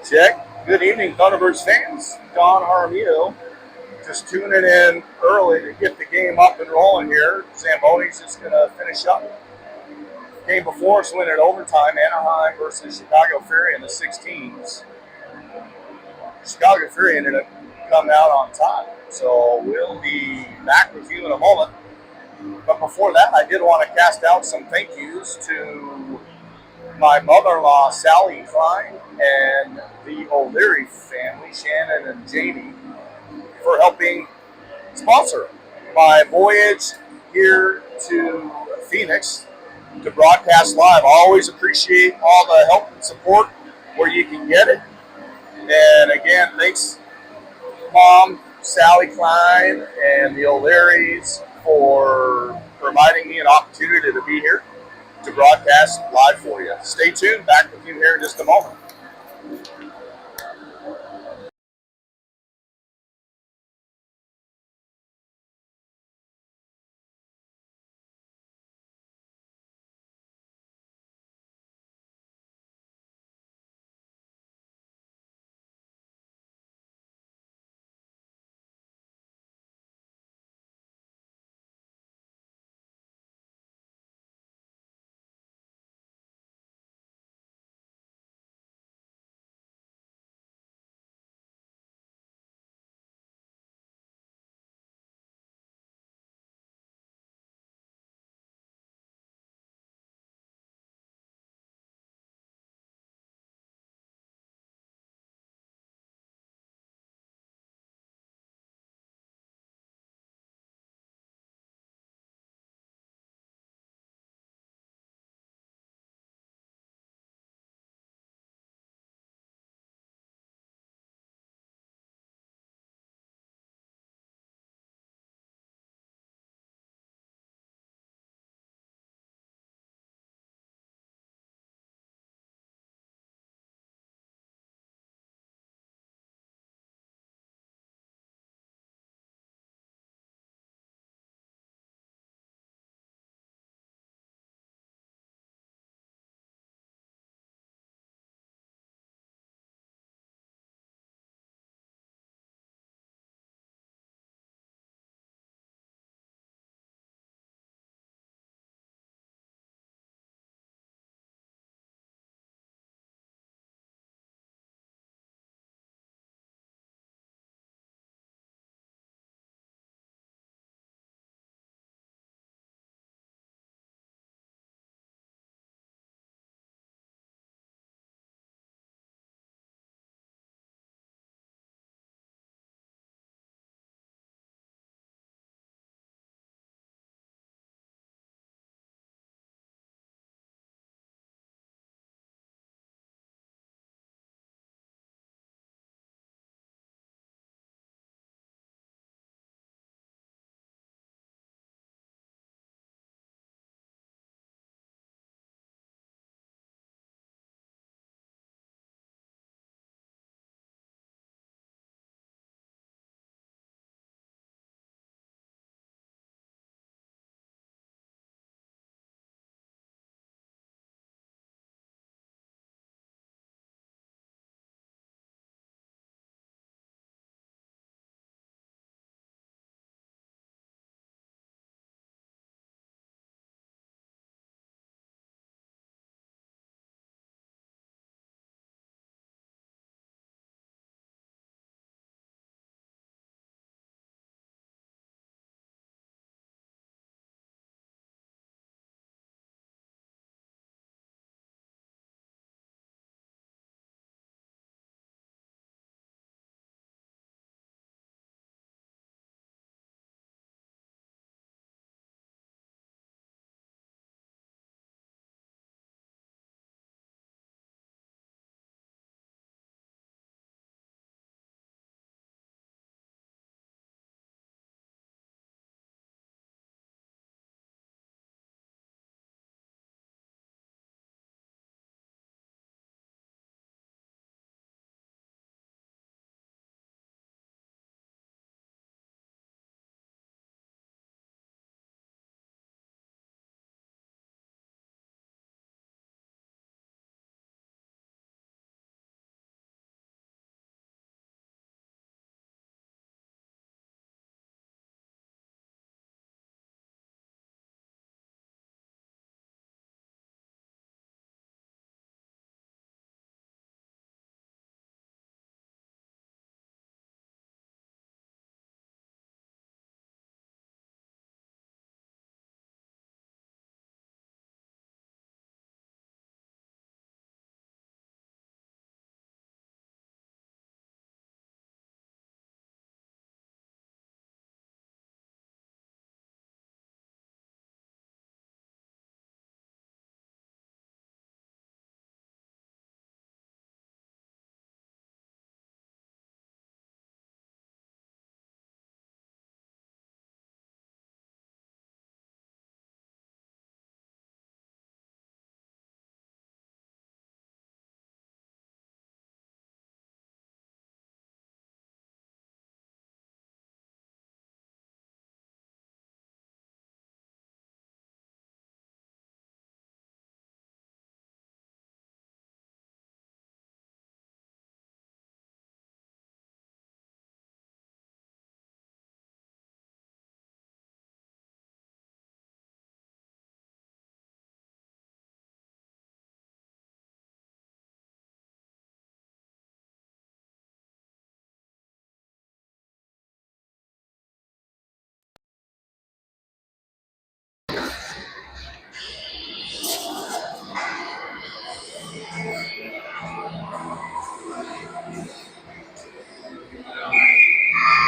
Check. Good evening, Thunderbirds fans. Don Jaramillo just tuning in early to get the game up and rolling here. Zamboni's just going to finish up. Game before us went in overtime, Anaheim versus Chicago Fury in the 16s. Chicago Fury ended up coming out on top. So we'll be back with you in a moment. But before that, I did want to cast out some thank yous to my mother-in-law, Sally Klein, and the O'Leary family, Shannon and Jamie, for helping sponsor my voyage here to Phoenix to broadcast live. I always appreciate all the help and support where you can get it. And again, thanks, Mom, Sally Klein, and the O'Learys for providing me an opportunity to be here to broadcast live for you. Stay tuned. Back with you here in just a moment.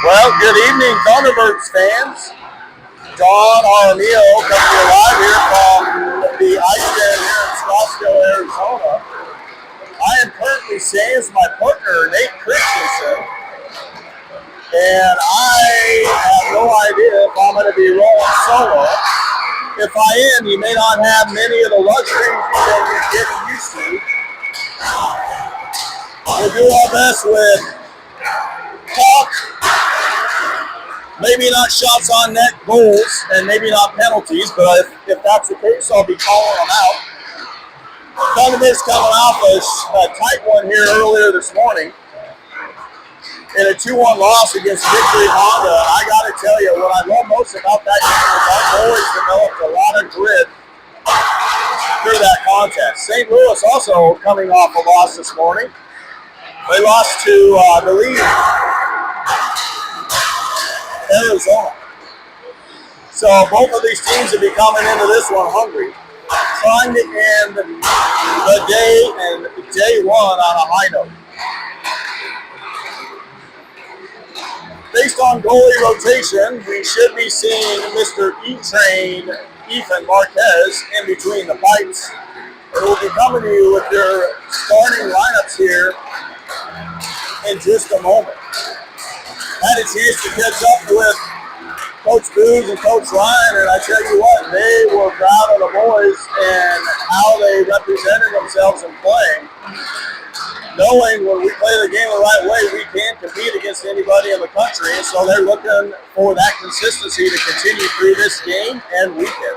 Well, good evening, Thunderbirds fans. Don Armio coming to you live here from the ice den here in Scottsdale, Arizona. I am currently staying with my partner, Nate Christensen, and I have no idea if I'm going to be rolling solo. If I am, you may not have many of the luxuries you're getting used to. We'll do our best with talk, maybe not shots on net goals, and maybe not penalties, but if that's the case, I'll be calling them out. Thunderbirds coming off a tight one here earlier this morning in a 2-1 loss against Victory Honda. And I got to tell you, what I love most about that game is our boys developed a lot of grit through that contest. St. Louis also coming off a loss this morning. They lost to, I believe, Arizona. So both of these teams will be coming into this one hungry, trying to end the day and day one on a high note. Based on goalie rotation, we should be seeing Mr. E-Train Ethan Marquez in between the pipes. And we'll be coming to you with their starting lineups here in just a moment. Had a chance to catch up with Coach Booz and Coach Ryan, and I tell you what, they were proud of the boys and how they represented themselves in playing. Knowing when we play the game the right way, we can compete against anybody in the country, and so they're looking for that consistency to continue through this game and weekend.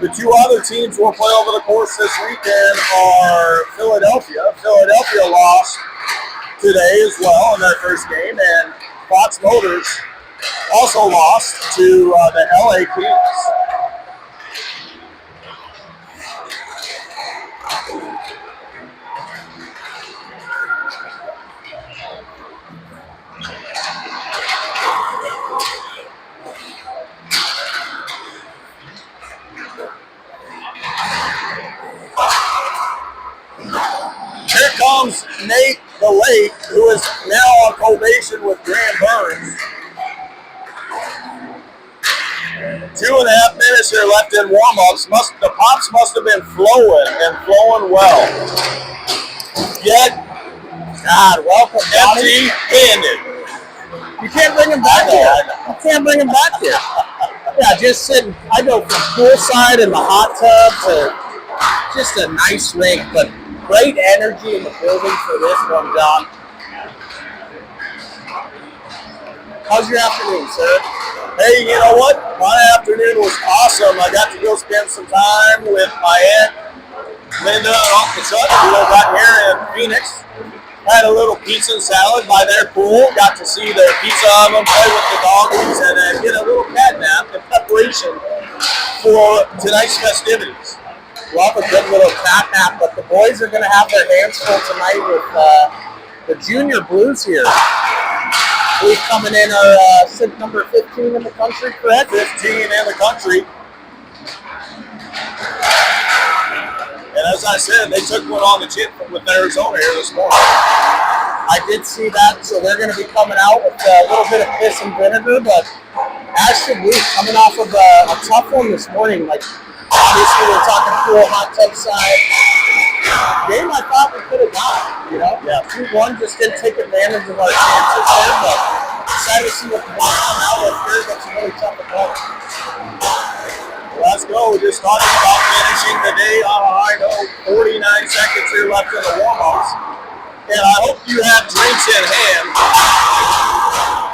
The two other teams we'll play over the course this weekend are Philadelphia. Philadelphia lost today as well in their first game, and Fox Motors also lost to the LA Kings. Here comes Nate the Lake, who is now on probation with Graham Burns. 2.5 minutes here left in warm-ups. The pops must have been flowing and flowing well. Yet, God, welcome, empty-handed. You can't bring him back here. You can't bring him back here. Yeah, just sitting. I go from poolside in the hot tub to just a nice rink, but great energy in the building for this one, John. How's your afternoon, sir? Hey, you know what? My afternoon was awesome. I got to go spend some time with my Aunt Linda and Uncle Chuck, who live right here in Phoenix. Had a little pizza and salad by their pool. Got to see their pizza oven, play with the doggies, and then get a little cat nap in preparation for tonight's festivities. Love a good little cat nap, but the boys are going to have their hands full tonight with the Junior Blues here. Who's coming in are number 15 in the country, correct? 15 in the country. And as I said, they took one on the chin with Arizona here this morning. I did see that, so they're going to be coming out with a little bit of piss and vinegar, but as should we, coming off of a tough one this morning. Like, obviously, we're talking pool, hot tub side. Game I thought we could have got, you know? Yeah. 2-1 just didn't take advantage of our chances there, but excited to see what the boys come out with here. That's a really tough opponent. Let's go. We're just talking about finishing the day on a high note. 49 seconds here left in the warm-ups. And I hope you have drinks in hand,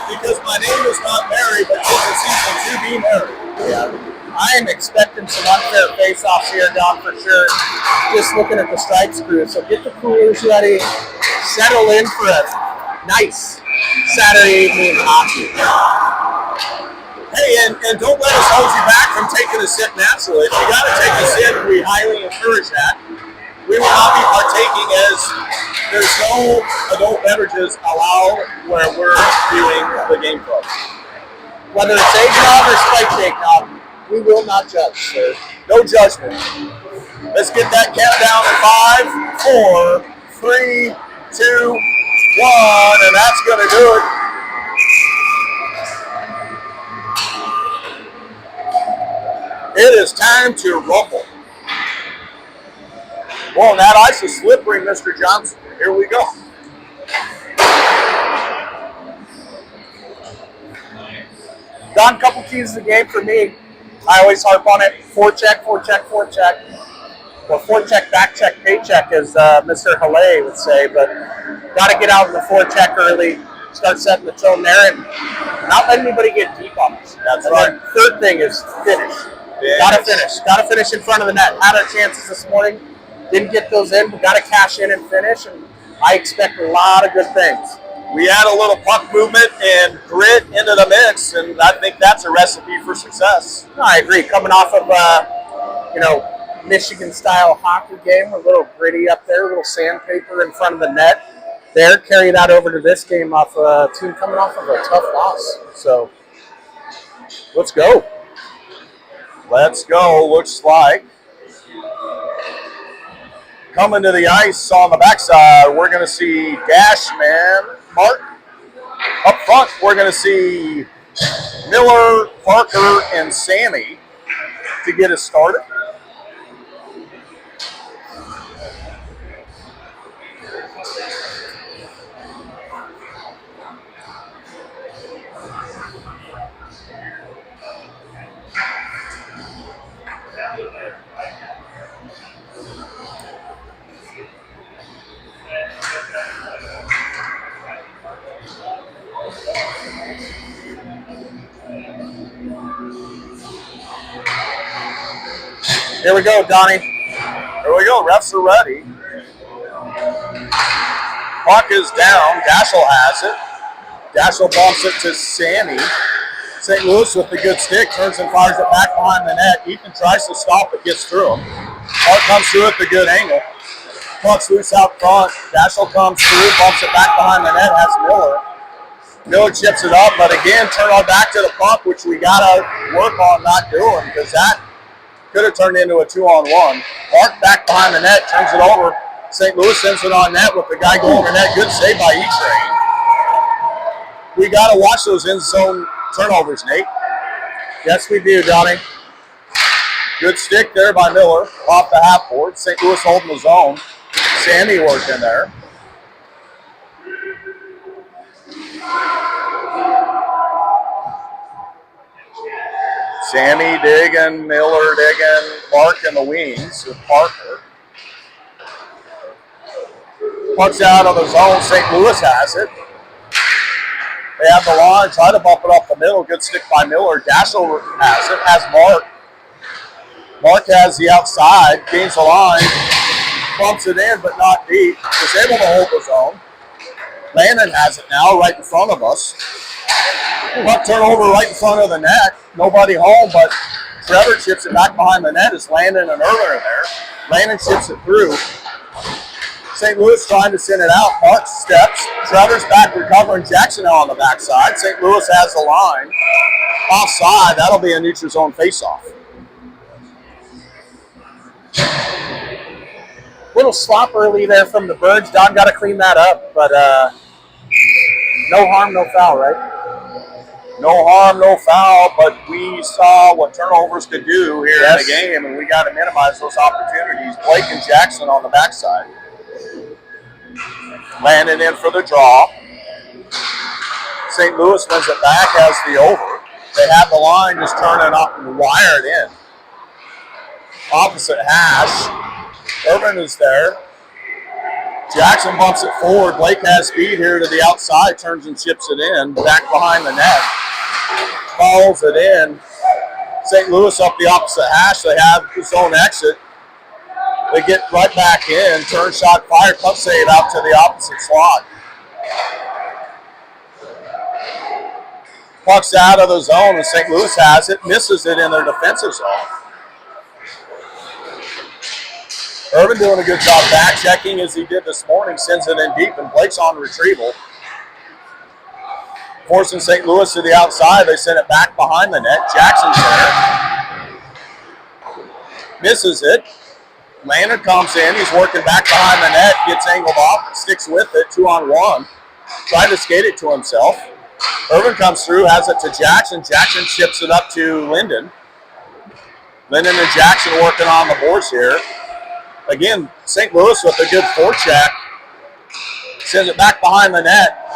because my name is not Mary, but it's a season to be married. Yeah. I am expecting some unfair face-offs here, Don, for sure. Just looking at the stripes crew. So get the coolers ready. Settle in for a nice Saturday evening hockey. Hey, and don't let us hold you back from taking a sip naturally. If you got to take a sip, we highly encourage that. We will not be partaking, as there's no adult beverages allowed where we're viewing the game club. Whether it's eggnog or spiked eggnog, we will not judge, sir. No judgment. Let's get that countdown in 5, 4, 3, 2, 1, and that's going to do it. It is time to rumble. Well, that ice is slippery, Mr. Johnson. Here we go. Don, couple keys to the game for me. I always harp on it. Forecheck, forecheck, forecheck. Well, forecheck, backcheck, paycheck, as Mr. Halle would say. But got to get out in the forecheck early. Start setting the tone there and not let anybody get deep on us. That's and right. Third thing is finish. Got to finish. Got to finish in front of the net. Had our chances this morning. Didn't get those in, but got to cash in and finish. And I expect a lot of good things. We add a little puck movement and grit into the mix, and I think that's a recipe for success. No, I agree. Coming off of, Michigan-style hockey game, a little gritty up there, a little sandpaper in front of the net. There, carry that over to this game off a team coming off of a tough loss. So, let's go. Let's go. Looks like coming to the ice on the backside, we're going to see Dashman, Mark. Up front, we're going to see Miller, Parker, and Sammy to get us started. Here we go, Donnie. Here we go. Refs are ready. Puck is down. Daschel has it. Daschel bumps it to Sammy. St. Louis with the good stick turns and fires it back behind the net. Ethan tries to stop it, gets through him. Puck comes through at the good angle. Puck's loose out front. Daschel comes through, bumps it back behind the net, has Miller. Miller chips it up, but again, turn our back to the puck, which we got to work on not doing, because that could have turned into a 2-on-1. Mark back behind the net, turns it over. St. Louis sends it on net with the guy going over net. Good save by E-Train. We got to watch those in zone turnovers, Nate. Yes, we do, Donnie. Good stick there by Miller off the half board. St. Louis holding the zone. Sammy working there. Sammy digging, Miller digging, Mark in the wings with Parker. Puck's out of the zone. St. Louis has it. They have the line, try to bump it up the middle. Good stick by Miller. Daschel has it, has Mark. Mark has the outside, gains the line, bumps it in, but not deep. Was able to hold the zone. Landon has it now right in front of us. Puck turnover right in front of the net. Nobody home, but Trevor chips it back behind the net. It's Landon and Irvin are there. Landon chips it through. St. Louis trying to send it out. Mark steps. Trevor's back recovering. Jackson now on the backside. St. Louis has the line. Offside. That'll be a neutral zone faceoff. Little slop early there from the Birds. Don got to clean that up, but no harm, no foul, right? No harm, no foul, but we saw what turnovers could do here in the game, and we got to minimize those opportunities. Blake and Jackson on the backside. Landon in for the draw. St. Louis wins it back, has the over. They have the line just turning up and wired in. Opposite hash. Irvin is there. Jackson bumps it forward. Blake has speed here to the outside, turns and chips it in, back behind the net. Follows it in. St. Louis up the opposite hash. They have the zone exit. They get right back in. Turn shot fired. Puck save out to the opposite slot. Puck's out of the zone, and St. Louis has it. Misses it in their defensive zone. Irvin doing a good job back checking as he did this morning. Sends it in deep, and Blake's on retrieval. Forcing St. Louis to the outside. They send it back behind the net. Jackson's there. Misses it. Landon comes in. He's working back behind the net. Gets angled off. Sticks with it. 2-on-1. Tried to skate it to himself. Irvin comes through. Has it to Jackson. Jackson chips it up to Linden. Linden and Jackson working on the boards here. Again, St. Louis with a good forecheck. Sends it back behind the net.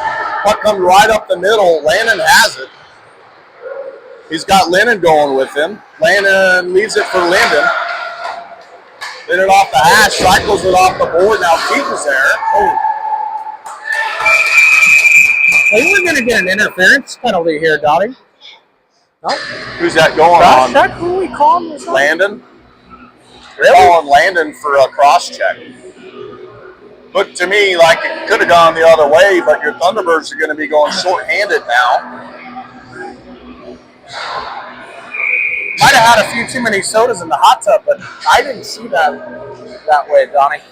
Puck comes right up the middle. Landon has it. He's got Lennon going with him. Landon leaves it for Linden. Linden off the hash, cycles it off the board. Now Keaton's there. Oh. Well, we're going to get an interference penalty here, Dottie. No? Who's that going cross on? Check? Who we calling this? Landon. Really? Calling Landon for a cross check. Looked to me like it could have gone the other way, but your Thunderbirds are going to be going short-handed now. Might have had a few too many sodas in the hot tub, but I didn't see that way, Donnie.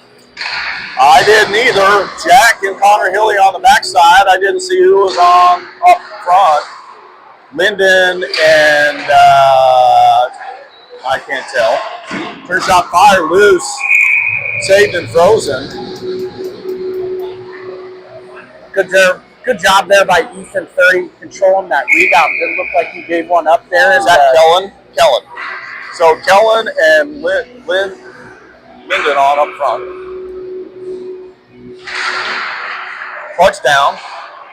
I didn't either. Jack and Connor Hilly on the backside. I didn't see who was on up front. Linden and I can't tell. Turn shot fire loose. Saved and frozen. Good job there by Ethan 30 controlling that rebound. Didn't look like he gave one up there. Is that Kellen? Kellen. So Kellen and Linden on up front. Pucks down.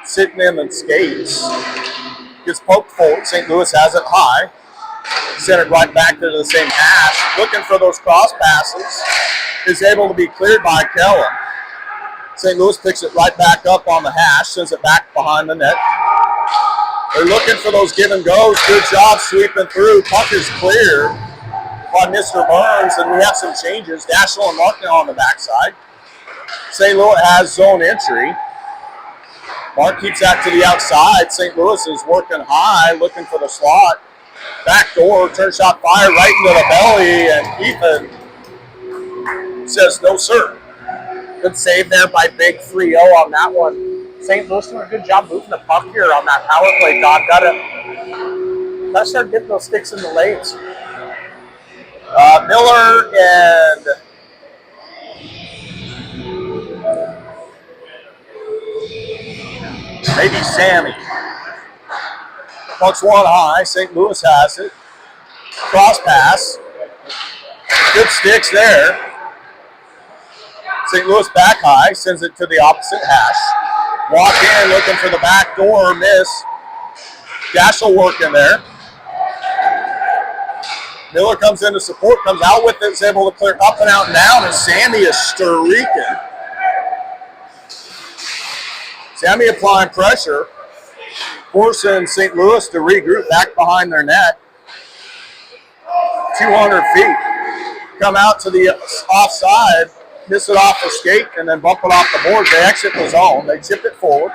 Sitting in and skates. Gets poked forward. St. Louis has it high. Sent it right back to the same hash. Looking for those cross passes. Is able to be cleared by Kellen. St. Louis picks it right back up on the hash. Sends it back behind the net. They're looking for those give and goes. Good job sweeping through. Puck is clear by Mr. Burns. And we have some changes. Dashel and Mark now on the backside. St. Louis has zone entry. Mark keeps that to the outside. St. Louis is working high, looking for the slot. Back door, turn shot fire right into the belly, and Ethan says no, sir. Good save there by Big 3-0 on that one. St. Louis doing a good job moving the puck here on that power play, Doc. Gotta start getting those sticks in the lanes. Miller and maybe Sammy. Puck's one high. St. Louis has it. Cross pass. Good sticks there. St. Louis back high. Sends it to the opposite hash. Walk in looking for the back door. Miss. Dashel working there. Miller comes in to support. Comes out with it. Is able to clear up and out and down. And Sammy is streaking. Sammy applying pressure, forcing St. Louis to regroup back behind their net. 200 feet. Come out to the offside, miss it off the skate, and then bump it off the board. They exit the zone. They chip it forward.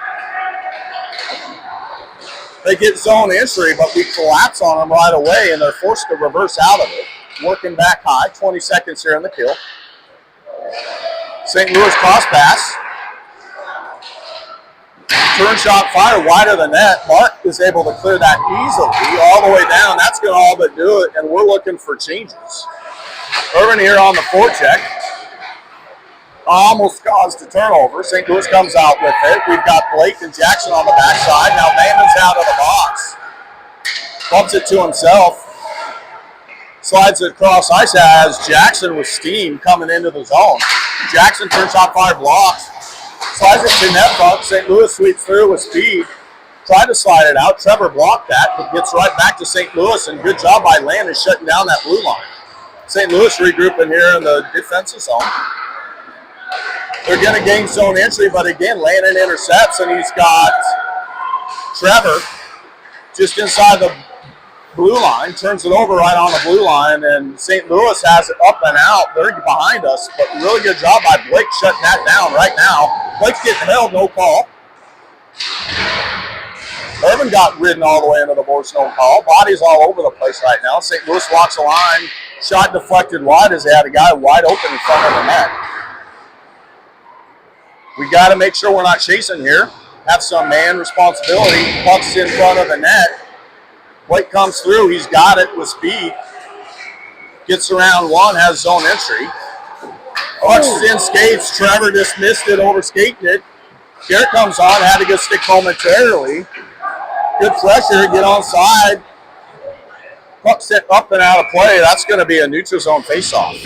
They get zone entry, but we collapse on them right away, and they're forced to reverse out of it. Working back high, 20 seconds here in the kill. St. Louis cross pass. Turn shot fire wide of the net. Mark is able to clear that easily all the way down. That's going to all but do it, and we're looking for changes. Irvin here on the forecheck. Almost caused a turnover. St. Louis comes out with it. We've got Blake and Jackson on the backside. Now Landon's out of the box. Bumps it to himself. Slides it across ice as Jackson with steam coming into the zone. Jackson turns shot fire blocks. Slides it to net front. St. Louis sweeps through with speed. Tried to slide it out. Trevor blocked that, but gets right back to St. Louis, and good job by Landon shutting down that blue line. St. Louis regrouping here in the defensive zone. They're going to gain zone entry, but again, Landon intercepts, and he's got Trevor just inside the blue line, turns it over right on the blue line, and St. Louis has it up and out. They're behind us, but really good job by Blake shutting that down right now. Blake's getting held, no call. Irvin got ridden all the way into the boards, no call. Bodies all over the place right now. St. Louis walks the line, shot deflected wide as they had a guy wide open in front of the net. We got to make sure we're not chasing here. Have some man responsibility. Puck's in front of the net. Blake comes through. He's got it with speed. Gets around one, has zone entry. Punches in skates. Trevor just missed it over skating it. Garrett comes on, had to get stick momentarily. Good pressure, get onside. Puck sent up and out of play. That's going to be a neutral zone faceoff.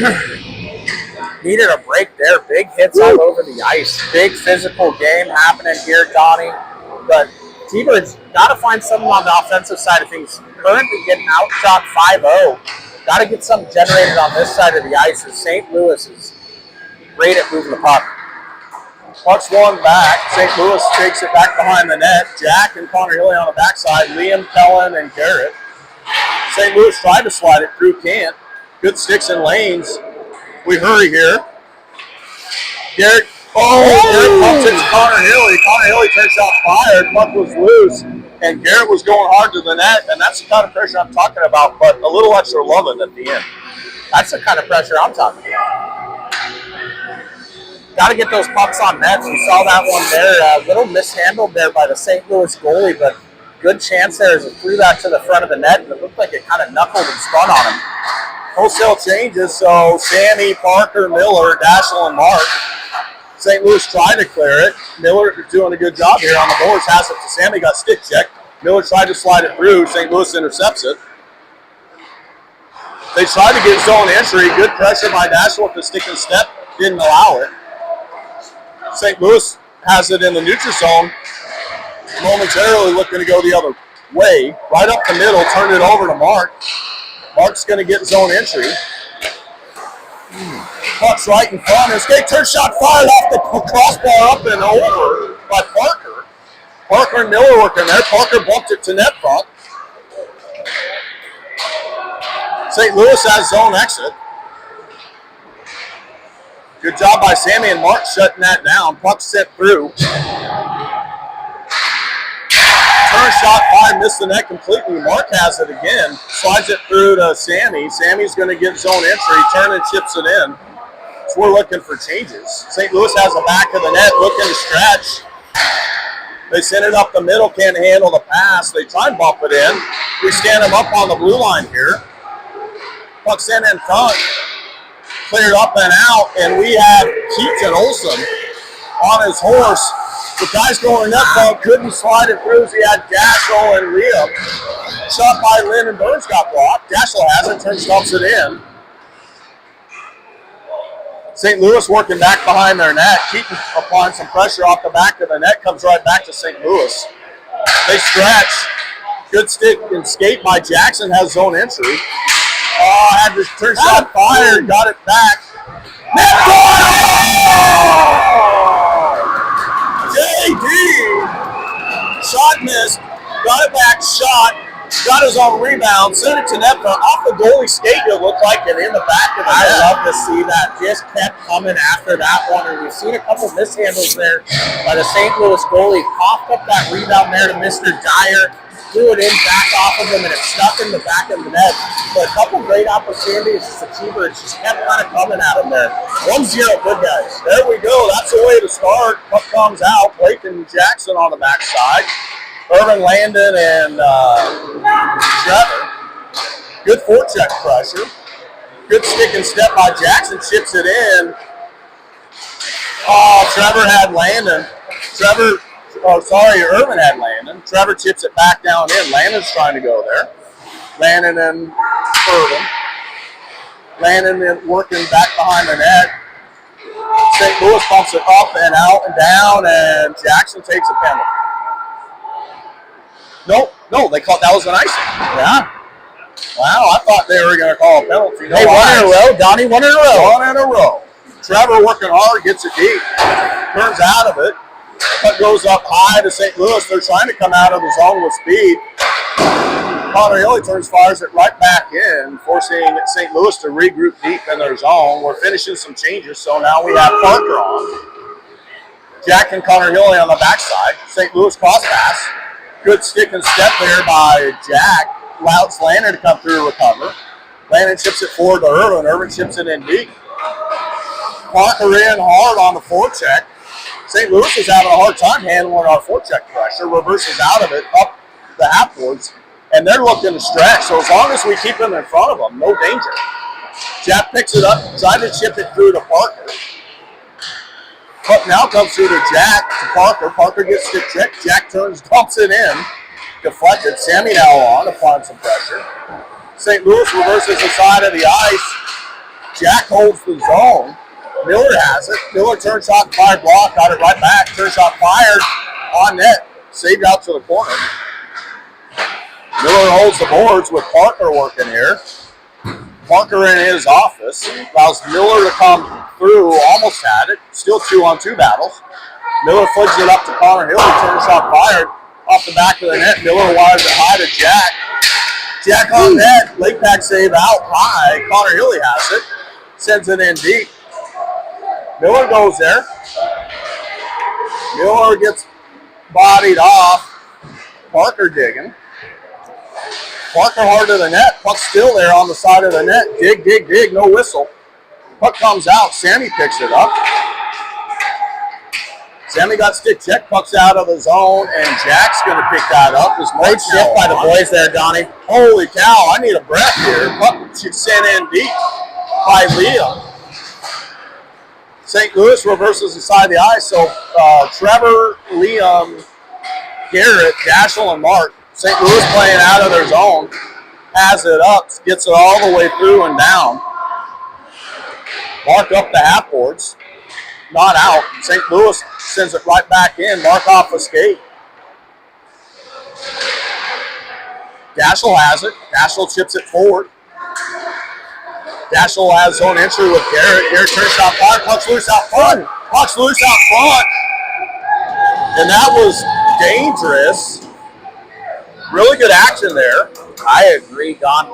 Needed a break there. Big hits all over the ice. Big physical game happening here, Donnie. But Tbirds got to find something on the offensive side of things. Currently getting outshot 5-0. Got to get something generated on this side of the ice, as St. Louis is great at moving the puck. Puck's one back. St. Louis takes it back behind the net. Jack and Connor Hilly on the backside. Liam, Kellen, and Garrett. St. Louis tried to slide it through, can't. Good sticks and lanes. We hurry here. Garrett pumps it to Connor Hilly. Connor Hilly turns out fired. Puck was loose, and Garrett was going hard to the net, and that's the kind of pressure I'm talking about, but a little extra loving at the end. That's the kind of pressure I'm talking about. Got to get those pucks on nets. We saw that one there. A little mishandled there by the St. Louis goalie, but good chance there as it threw that to the front of the net, and it looked like it kind of knuckled and spun on him. Wholesale changes, so Sammy, Parker, Miller, Dashel, and Mark. St. Louis tried to clear it. Miller doing a good job here on the boards. Has it to Sammy, got stick checked. Miller tried to slide it through. St. Louis intercepts it. They tried to get zone entry. Good pressure by Dashel with the stick and step. Didn't allow it. St. Louis has it in the neutral zone. Momentarily looking to go the other way. Right up the middle, turned it over to Mark. Mark's going to get zone entry. Puck's right in front. His skate turn shot fired off the crossbar up and over by Parker. Parker and Miller working there. Parker bumped it to net front. St. Louis has zone exit. Good job by Sammy and Mark shutting that down. Puck sent through. Turn shot fired, missed the net completely. Mark has it again. Slides it through to Sammy. Sammy's going to get zone entry. Turn and chips it in. So we're looking for changes. St. Louis has the back of the net, looking to stretch. They send it up the middle, can't handle the pass. They try and bump it in. We stand them up on the blue line here. Puck sent in front. Cleared up and out, and we have Keaton Olsen on his horse. The guys going net front couldn't slide it through as he had Dashel and Liam. Shot by Lynn and Burns got blocked. Dashel has it, turns dumps it in. St. Louis working back behind their net. Keaton applying some pressure off the back of the net, comes right back to St. Louis. They stretch. Good stick and skate by Jackson, has zone entry. Had this turn shot fired, got it back. Net JD! Shot missed, got it back, shot, got his own rebound, sent it to net front. Off the goalie skate, it looked like it in the back of the net. I love to see that. Just kept coming after that one, and we've seen a couple mishandles there by the St. Louis goalie. Popped up that rebound there to Mr. Dyer. Threw it in back off of him, and it stuck in the back of the net. But a couple great opportunities as the Tbirds just kept kind of coming at him there. 1-0, good guys. There we go. That's the way to start. Puck comes out. Blake and Jackson on the backside. Irvin, Landon, and Trevor. Good forecheck pressure. Good stick and step by Jackson. Chips it in. Oh, Trevor had Landon. Irvin had Landon. Trevor chips it back down in. Landon's trying to go there. Landon and Irvin. Landon working back behind the net. St. Louis bumps it up and out and down, and Jackson takes a penalty. No, they called that was an icing. Yeah. Wow, I thought they were going to call a penalty. Hey, one in a row. Donnie, one in a row. One in a row. Trevor working hard, gets it deep. Turns out of it. Puck goes up high to St. Louis. They're trying to come out of the zone with speed. Connor Hilly fires it right back in, forcing St. Louis to regroup deep in their zone. We're finishing some changes, so now we have Parker on. Jack and Connor Hilly on the backside. St. Louis cross pass. Good stick and step there by Jack. Allows Landon to come through and recover. Landon chips it forward to Irvin. Irvin chips it in deep. Parker in hard on the forecheck. St. Louis is having a hard time handling our forecheck pressure. Reverses out of it, up the half boards, and they're looking to stretch. So as long as we keep them in front of them, no danger. Jack picks it up, tried to chip it through to Parker. Puck now comes through to Jack, to Parker. Parker gets the trick. Jack turns, dumps it in. Deflected. Sammy now on, applying some pressure. St. Louis reverses the side of the ice. Jack holds the zone. Miller has it. Miller turn shot, fired block, got it right back. Turn shot fired on net. Saved out to the corner. Miller holds the boards with Parker working here. Parker in his office allows Miller to come through. Almost had it. Still 2-on-2 battles. Miller flips it up to Connor Hill. Turn shot fired off the back of the net. Miller wires it high to Jack. Jack on net. Lake back save out high. Connor Hilly has it. Sends it in deep. Miller goes there. Miller gets bodied off. Parker digging. Parker hard to the net. Puck still there on the side of the net. Dig, dig, dig. No whistle. Puck comes out. Sammy picks it up. Sammy got stick check. Puck's out of the zone, and Jack's going to pick that up. Great shift by the boys there, Donnie. Holy cow, I need a breath here. Puck sent in deep by Liam. St. Louis reverses the side of the ice, so Trevor, Liam, Garrett, Dashel, and Mark. St. Louis playing out of their zone. Has it up, gets it all the way through and down. Mark up the half boards. Not out. St. Louis sends it right back in. Mark off a skate. Dashel has it. Dashel chips it forward. Dashel has zone entry with Garrett. Garrett turns shot fire. Puck's loose out front. Puck's loose out front. And that was dangerous. Really good action there. I agree, Don.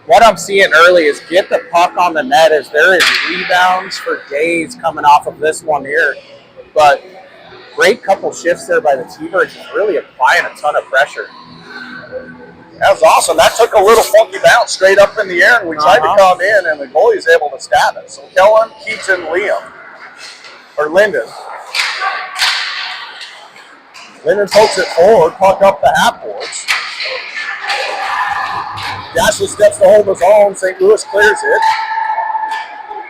What I'm seeing early is get the puck on the net, as there is rebounds for days coming off of this one here. But great couple shifts there by the Tbirds, really applying a ton of pressure. That was awesome. That took a little funky bounce straight up in the air, and we tried to come in, and the goalie's able to stab it. So Kellen, Keaton, Liam, or Linden. Linden pokes it forward, puck up the half boards. Dashel steps to hold his own. St. Louis clears it.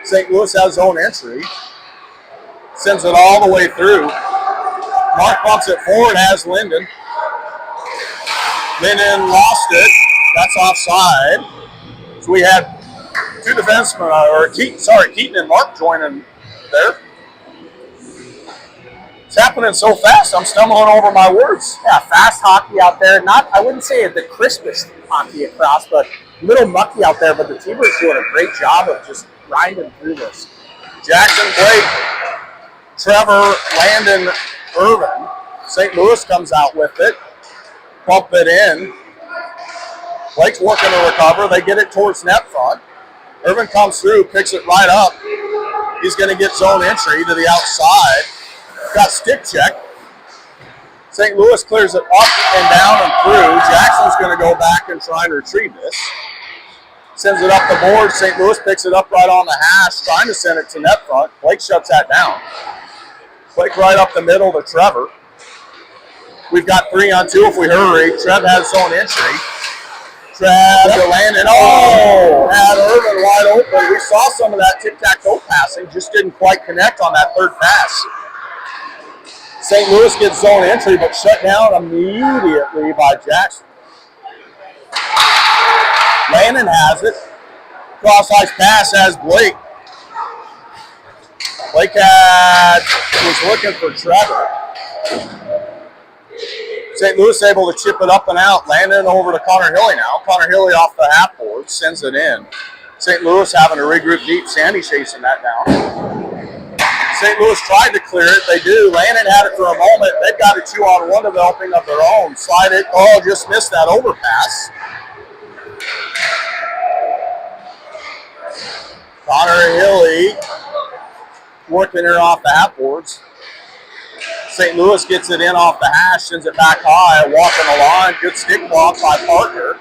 St. Louis has zone entry. Sends it all the way through. Mark bumps it forward, has Linden. Linden lost it. That's offside. So we had two defensemen, Keaton and Mark joining there. It's happening so fast, I'm stumbling over my words. Yeah, fast hockey out there. I wouldn't say the crispest hockey across, but a little mucky out there. But the Tbirds doing a great job of just grinding through this. Jackson, Blake, Trevor, Landon, Irvin. St. Louis comes out with it. Pump it in. Blake's working to recover. They get it towards net front. Irvin comes through, picks it right up. He's going to get zone entry to the outside. Got stick check. St. Louis clears it up and down and through. Jackson's going to go back and try and retrieve this. Sends it up the board. St. Louis picks it up right on the hash, trying to send it to net front. Blake shuts that down. Blake right up the middle to Trevor. We've got 3-on-2 if we hurry. Trev has zone entry. Trev to Landon. Oh! Had Irvin wide open. We saw some of that tic-tac-toe passing. Just didn't quite connect on that third pass. St. Louis gets zone entry, but shut down immediately by Jackson. Landon has it. Cross-ice pass has Blake. Blake was looking for Trevor. St. Louis able to chip it up and out. Landon over to Connor Hilly now. Connor Hilly off the half board, sends it in. St. Louis having to regroup deep. Sandy chasing that down. St. Louis tried to clear it. They do. Landon had it for a moment. They've got a 2-on-1 developing of their own. Slide it. Oh, just missed that overpass. Connor Hilly working her off the half boards. St. Louis gets it in off the hash, sends it back high, walking the line. Good stick block by Parker.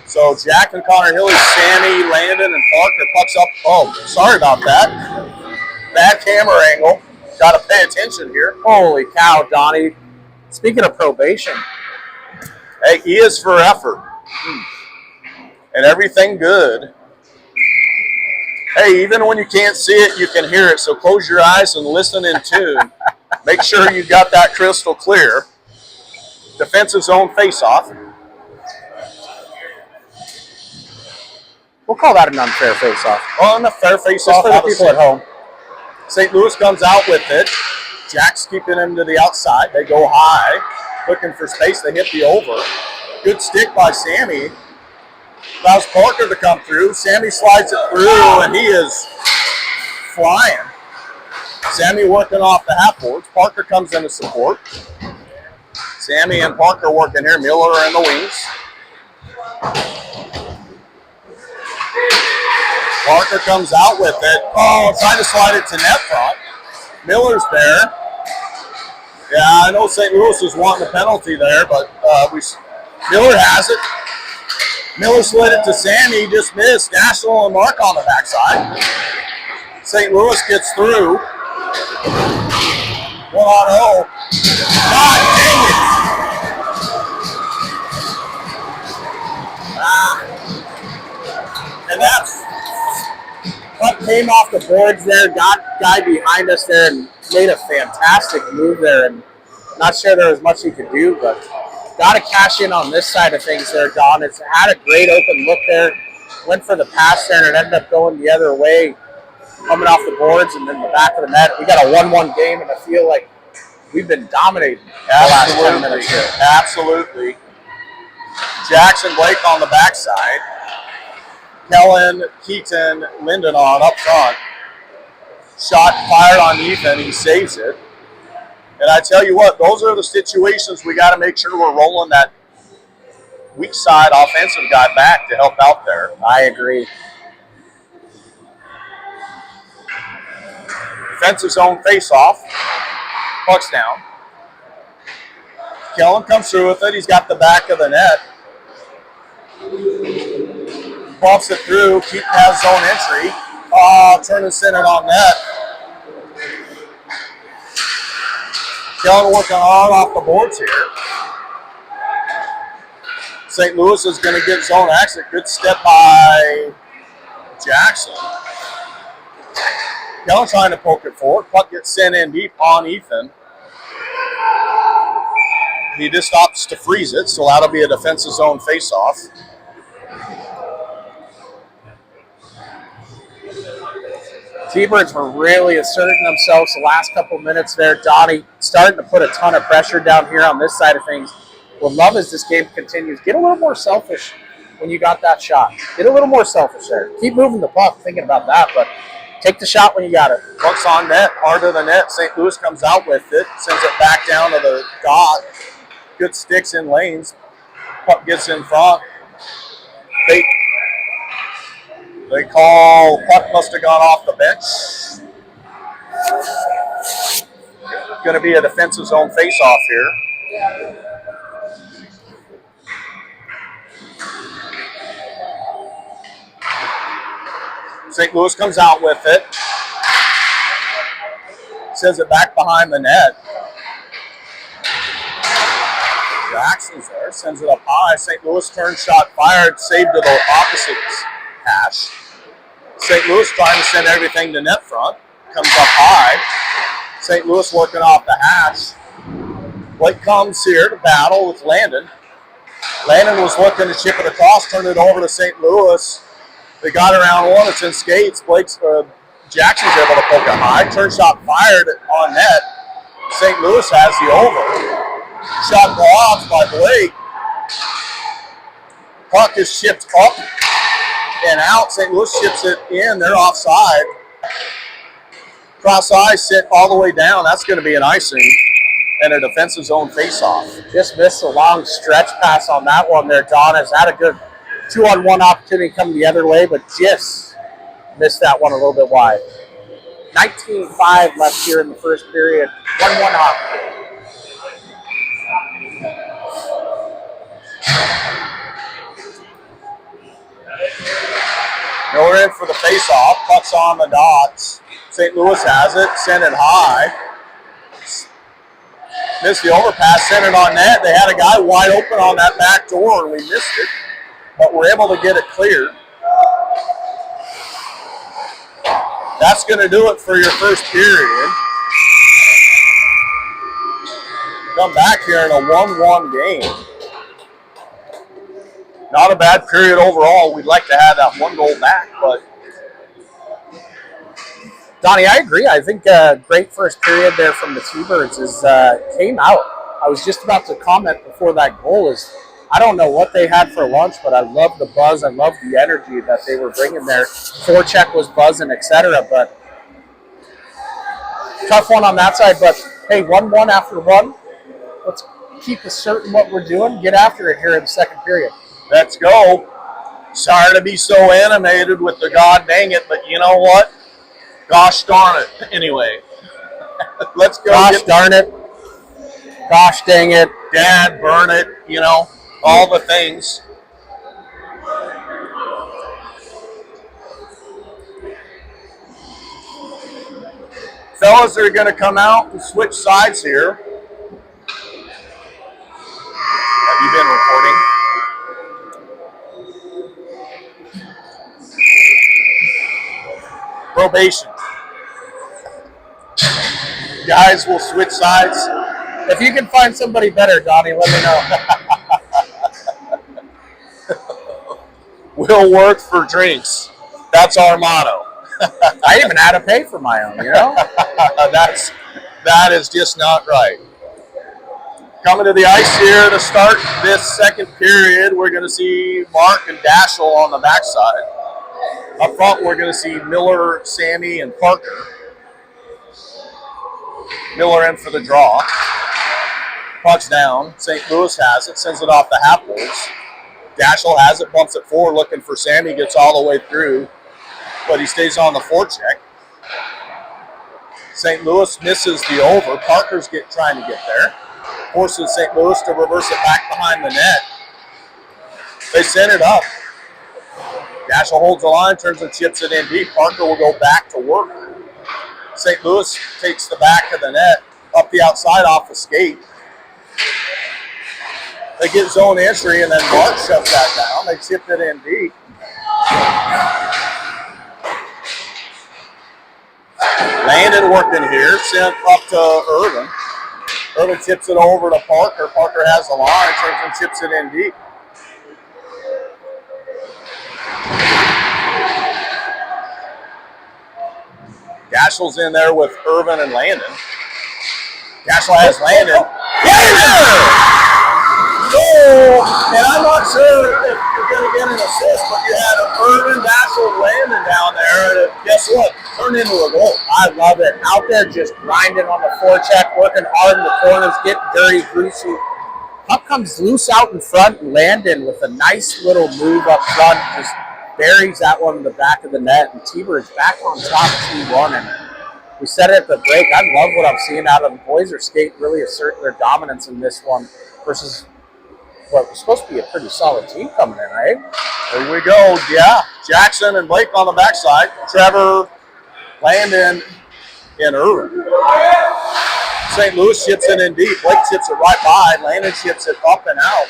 So Jack and Connor Hilly, Sammy, Landon, and Parker. Pucks up. Oh, sorry about that. Bad camera angle. Got to pay attention here. Holy cow, Donnie. Speaking of probation. Hey, E is for effort. And everything good. Hey, even when you can't see it, you can hear it. So close your eyes and listen in tune. Make sure you got that crystal clear. Defensive zone face-off. We'll call that an unfair face-off. On a fair face-off. Just for the people at home. St. Louis comes out with it. Jack's keeping him to the outside. They go high, looking for space. They hit the over. Good stick by Sammy. Allows Parker to come through. Sammy slides it through, and he is flying. Sammy working off the half boards. Parker comes in to support. Sammy and Parker working here. Miller in the wings. Parker comes out with it. Oh, trying to slide it to net front. Miller's there. Yeah, I know St. Louis was wanting a penalty there, but Miller has it. Miller slid it to Sammy, just missed. National and Mark on the backside. St. Louis gets through. 1-0. God dang it. And that's what came off the boards there. Got guy behind us there and made a fantastic move there. And not sure there was much he could do, but got to cash in on this side of things there, Don. It's had a great open look there. Went for the pass there, and it ended up going the other way, coming off the boards and then the back of the net. We got a 1-1 game, and I feel like we've been dominating the last 10 minutes here. Absolutely. Jackson Blake on the backside. Kellen, Keaton, Linden on up front. Shot fired on Ethan. He saves it. And I tell you what, those are the situations we got to make sure we're rolling that weak side offensive guy back to help out there. I agree. Defensive zone face-off. Puck's down. Kellen comes through with it. He's got the back of the net. Bumps it through. Keaton has zone entry. Oh, turn and send it on net. Kellen working hard off the boards here. St. Louis is going to get zone exit. Good step by Jackson. Kellen trying to poke it forward. Puck gets sent in deep on Ethan. He just opts to freeze it, so that'll be a defensive zone face-off. Tbirds were really asserting themselves the last couple minutes there. Donnie starting to put a ton of pressure down here on this side of things. Would love as this game continues. Get a little more selfish when you got that shot. Get a little more selfish there. Keep moving the puck, thinking about that, but take the shot when you got it. Puck's on net, hard to the net. St. Louis comes out with it, sends it back down to the dot. Good sticks in lanes. Puck gets in front. They call puck must have gone off the bench. Going to be a defensive zone face-off here. St. Louis comes out with it. Sends it back behind the net. Jackson's there. Sends it up high. St. Louis turn shot fired. Saved to the opposite hash. St. Louis trying to send everything to net front. Comes up high. St. Louis working off the hash. Blake comes here to battle with Landon. Landon was looking to chip it across, turn it over to St. Louis. They got around one. It's in skates. Jackson's able to poke it high. Turn shot fired on net. St. Louis has the over. Shot blocked by Blake. Puck is shipped up and out. St. Louis ships it in. They're offside. Cross ice sit all the way down. That's going to be an icing and a defensive zone face-off. Just missed a long stretch pass on that one there. Don has had a good 2-on-1 opportunity coming the other way, but just missed that one a little bit wide. 19-5 left here in the first period. 1-1 hockey. Miller in for the face-off. Puck's on the dots. St. Louis has it. Send it high. Missed the overpass, sent it on net. They had a guy wide open on that back door, and we missed it. But we're able to get it cleared. That's going to do it for your first period. Come back here in a 1-1 game. Not a bad period overall. We'd like to have that one goal back, but Donnie, I agree. I think a great first period there from the Tbirds came out. I was just about to comment before that goal is I don't know what they had for lunch, but I love the buzz. I love the energy that they were bringing there. Forecheck was buzzing, etc. But tough one on that side. But hey, 1-1 after one. Let's keep asserting what we're doing. Get after it here in the second period. let's go. Sorry to be so animated with the god dang it, but you know what? Gosh darn it. Anyway, let's go. Gosh darn it. Gosh dang it. Dad, burn it, you know, all the things. Fellas are going to come out and switch sides here. Have you been recording? Probation. Guys will switch sides. If you can find somebody better, Donnie, let me know. We'll work for drinks. That's our motto. I even had to pay for my own, you know? That is just not right. Coming to the ice here to start this second period, we're going to see Mark and Dashel on the backside. Up front, we're going to see Miller, Sammy, and Parker. Miller in for the draw. Puck's down. St. Louis has it, sends it off the half boards. Dashel has it, bumps it forward, looking for Sammy, gets all the way through, but he stays on the forecheck. St. Louis misses the over. Parker's trying to get there. Forces St. Louis to reverse it back behind the net. They send it up. Dashel holds the line, turns and chips it in deep. Parker will go back to work. St. Louis takes the back of the net, up the outside off the skate. They get zone entry, and then Mark shuts that down. They chipped it in deep. Landon working here, sent up to Irvin. Irvin chips it over to Parker. Parker has the line, turns and chips it in deep. Dashel's in there with Irvin and Landon. Dashel has Landon. And I'm not sure if you're going to get an assist, but you had Irvin, Dashel, Landon down there. And guess what? Turned into a goal. I love it. Out there just grinding on the forecheck, working hard in the corners, getting dirty, greasy. Puck comes loose out in front, and Landon with a nice little move up front just buries that one in the back of the net, and Tbirds back on top 2-1. And we said it at the break, I love what I'm seeing out of the boys. Are skating really asserting their dominance in this one versus what was supposed to be a pretty solid team coming in, right? Here we go. Yeah, Jackson and Blake on the backside. Trevor, Landon, and Irvin. St. Louis chips it in deep. Blake chips it right by. Landon chips it up and out.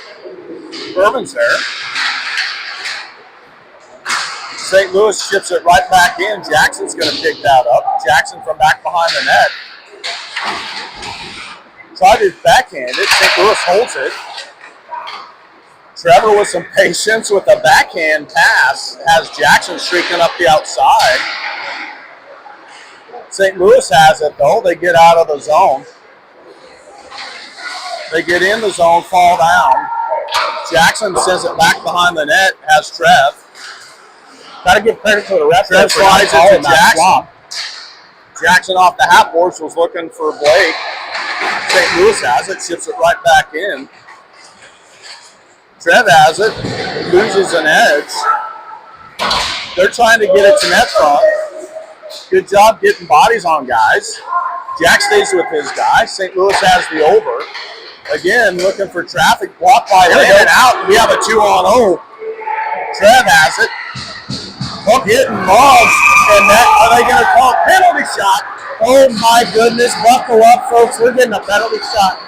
Irvin's there. St. Louis chips it right back in. Jackson's going to pick that up. Jackson from back behind the net. Tried his backhand it. St. Louis holds it. Trevor with some patience with a backhand pass has Jackson streaking up the outside. St. Louis has it though. They get out of the zone. They get in the zone, fall down. Jackson sends it back behind the net, has Trev. Got to give credit to the ref. Trev slides it to Jackson. Jackson off the half boards was looking for Blake. St. Louis has it, chips it right back in. Trev has it, loses an edge. They're trying to get it to net front. Good job getting bodies on guys. Jack stays with his guy. St. Louis has the over. Again, looking for traffic, blocked by Landon out. We have a 2-on-0. Trev has it. Hook hit and logs, and that, are they going to call a penalty shot? Oh my goodness, buckle up, folks. We're getting a penalty shot.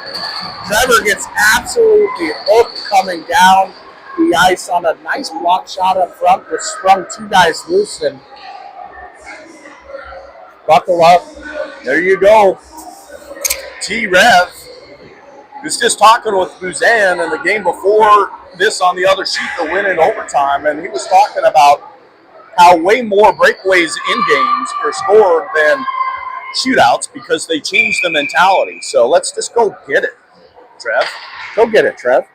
Trevor gets absolutely hooked coming down the ice on a nice block shot up front, which sprung two guys loose. And buckle up. There you go. T-Rev was just talking with Buzan in the game before this on the other sheet, the win in overtime, and he was talking about how way more breakaways in games are scored than shootouts because they changed the mentality. So let's just go get it, Trev. Go get it, Trev.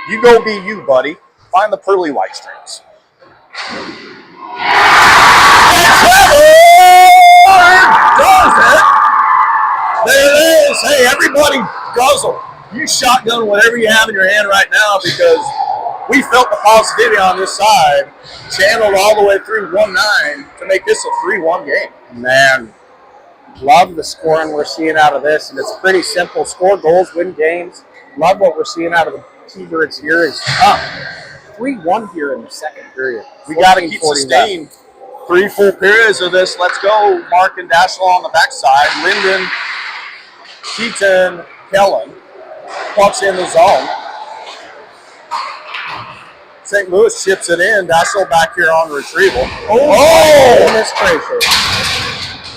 You go be you, buddy. Find the pearly white strings. Does it? There it is. Hey, everybody guzzle. You shotgun whatever you have in your hand right now because we felt the positivity on this side, channeled all the way through 1-9 to make this a 3-1 game. Man, love the scoring we're seeing out of this, and it's pretty simple. Score goals, win games. Love what we're seeing out of the Tbirds here. Is up 3-1 here in the second period. We got to keep sustained 3 full periods of this. Let's go. Mark and Dashel on the backside. Linden, Keaton, Kellen. Pucks in the zone. St. Louis chips it in. Dashel back here on retrieval. Oh! Goodness gracious.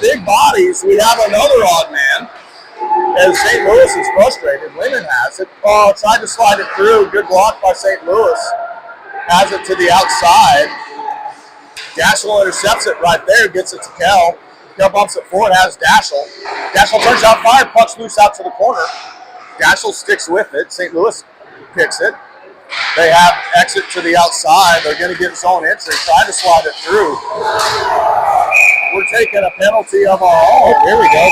Big bodies. We have another odd man. As St. Louis is frustrated. Linden has it. Oh, tried to slide it through. Good block by St. Louis. Has it to the outside. Dashel intercepts it right there. Gets it to Kel. Kel bumps it forward. Has Dashel. Dashel turns out fired. Pucks loose out to the corner. Dashel sticks with it. St. Louis picks it. They have exit to the outside. They're going to get zone entry. Try to slide it through. We're taking a penalty of our own. Oh, here we go.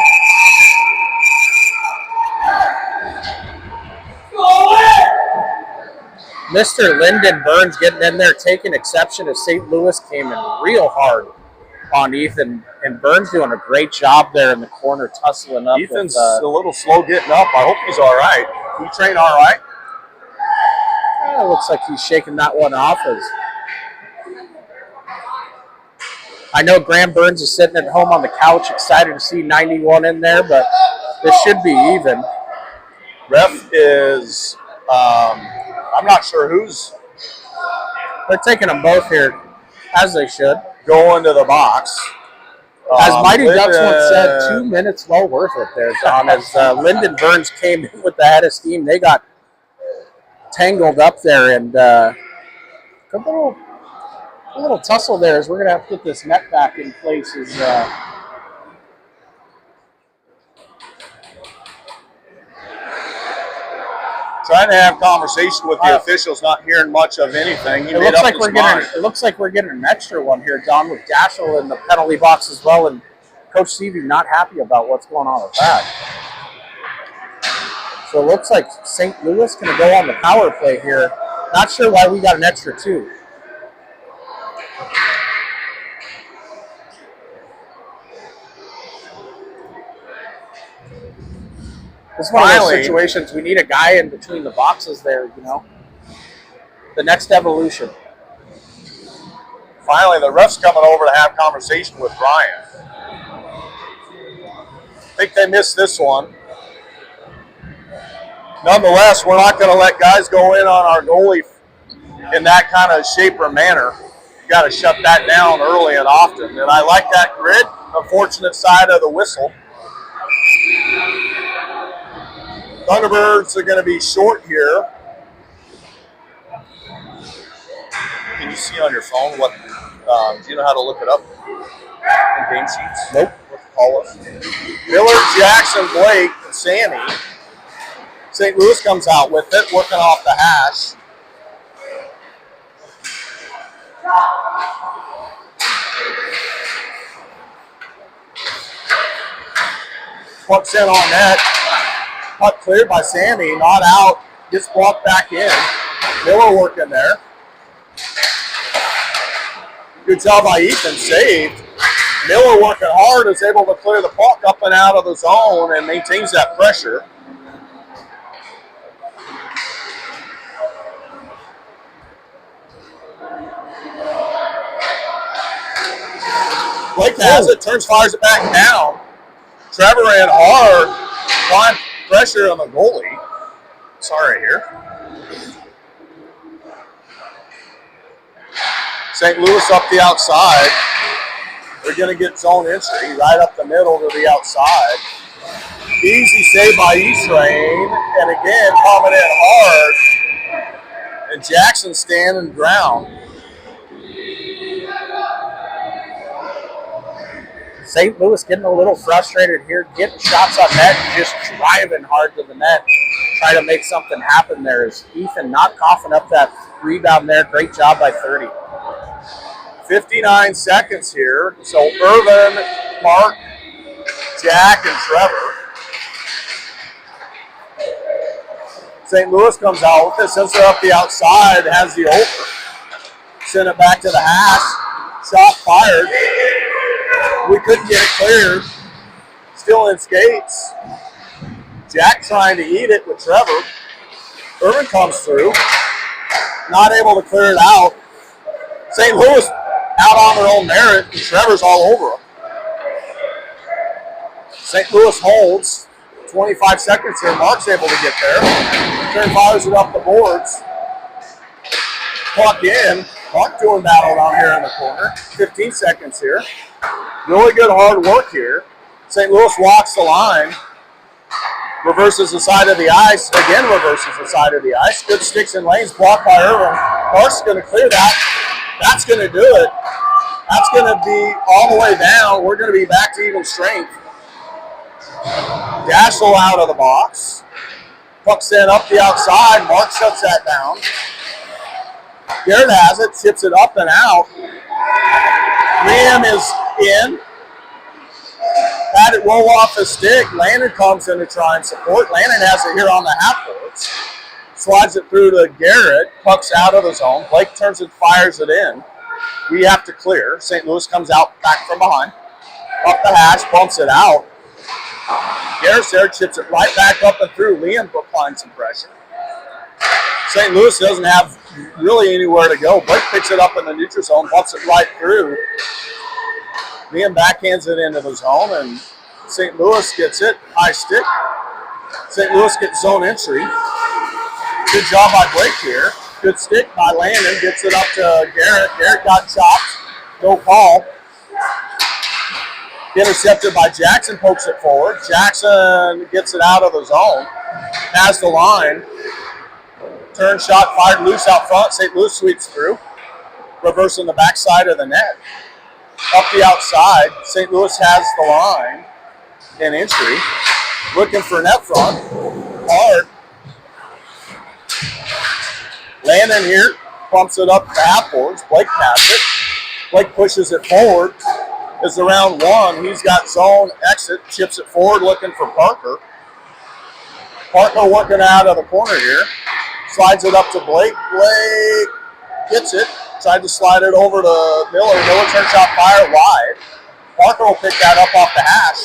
Mr. Lyndon Burns getting in there, taking exception as St. Louis came in real hard on Ethan. And Burns doing a great job there in the corner, tussling up. Ethan's a little slow getting up. I hope he's all right. He train all right? It looks like he's shaking that one off. I know Graham Burns is sitting at home on the couch, excited to see 91 in there, but this should be even. Ref is, I'm not sure who's. They're taking them both here, as they should. Going to the box. As Mighty Ducks once said, 2 minutes well worth it there, John. As Lyndon Burns came in with the head of steam, they got tangled up there, and a little tussle there as we're going to have to put this net back in place. Trying to have conversation with the officials, not hearing much of anything. It looks like we're getting an extra one here, Don, with Dashel in the penalty box as well, and Coach Seavey not happy about what's going on with that. So it looks like St. Louis going to go on the power play here. Not sure why we got an extra 2. It's one of those situations we need a guy in between the boxes there, you know. The next evolution. Finally, the ref's coming over to have conversation with Brian. I think they missed this one. Nonetheless, we're not going to let guys go in on our goalie in that kind of shape or manner. You got to shut that down early and often. And I like that grid. Unfortunate side of the whistle. Thunderbirds are going to be short here. Can you see on your phone what? Do you know how to look it up in game sheets? Nope. Call us. Miller, Jackson, Blake, and Sammy. St. Louis comes out with it, working off the hash. Puck's in on net. Puck cleared by Sammy, not out. Gets blocked back in. Miller working there. Good job by Ethan, saved. Miller working hard, is able to clear the puck up and out of the zone and maintains that pressure. Blake has it, fires it back down. Trevor in hard, applying pressure on the goalie. Sorry here. St. Louis up the outside. They're going to get zone entry right up the middle to the outside. Easy save by E-Train, and again coming in hard. And Jackson standing ground. St. Louis getting a little frustrated here, getting shots on net, just driving hard to the net, try to make something happen there. Is Ethan not coughing up that rebound there? Great job by 30. 59 seconds here. So Irvin, Mark, Jack, and Trevor. St. Louis comes out with it, since they're up the outside, has the over. Send it back to the hash. Shot fired. We couldn't get it cleared. Still in skates. Jack trying to eat it with Trevor. Irvin comes through. Not able to clear it out. St. Louis out on their own merit, and Trevor's all over them. St. Louis holds. 25 seconds here. Mark's able to get there. Turn fires it up the boards. Puck in. Mark doing battle down here in the corner. 15 seconds here. Really good hard work here. St. Louis walks the line. Reverses the side of the ice. Again reverses the side of the ice. Good sticks and lanes blocked by Irvin. Mark's going to clear that. That's going to do it. That's going to be all the way down. We're going to be back to even strength. Daschel out of the box. Puck sent up the outside. Mark shuts that down. Garrett has it. Tips it up and out. Liam is in. Had it roll off the stick. Landon comes in to try and support. Landon has it here on the half boards. Slides it through to Garrett. Puck's out of the zone. Blake turns and fires it in. We have to clear. St. Louis comes out back from behind. Up the hash. Bumps it out. Garrett's there. Chips it right back up and through. Liam applying some pressure. St. Louis doesn't have really anywhere to go. Blake picks it up in the neutral zone. Bumps it right through. Liam backhands it into the zone, and St. Louis gets it. High stick. St. Louis gets zone entry. Good job by Blake here. Good stick by Landon. Gets it up to Garrett. Garrett got chopped. No call. Intercepted by Jackson. Pokes it forward. Jackson gets it out of the zone. Has the line. Turn shot fired loose out front. St. Louis sweeps through. Reversing the backside of the net. Up the outside, St. Louis has the line and entry. Looking for net front. Hard. Landon here, pumps it up to half boards. Blake has it. Blake pushes it forward. Is around one. He's got zone exit. Chips it forward, looking for Parker. Parker working out of the corner here. Slides it up to Blake. Blake gets it. Tried to slide it over to Miller. Miller turn shot fire wide. Parker will pick that up off the hash.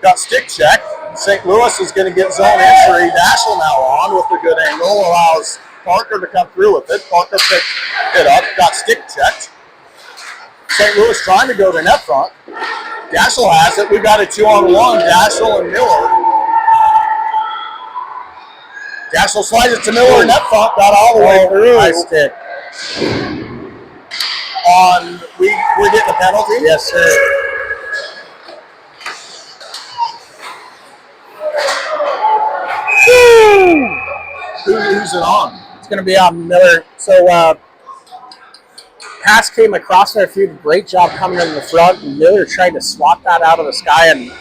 Got stick check. St. Louis is going to get zone entry. Daschel now on with a good angle. Allows Parker to come through with it. Parker picked it up. Got stick checked. St. Louis trying to go to net front. Daschel has it. We've got a 2-on-1. Daschel and Miller. Daschel slides it to Miller. Net front. Got all the way through. Nice stick. We're getting a penalty? Yes, sir. Who's it on? It's going to be on Miller. So, pass came across there. Great job coming in the front. And Miller tried to swat that out of the sky and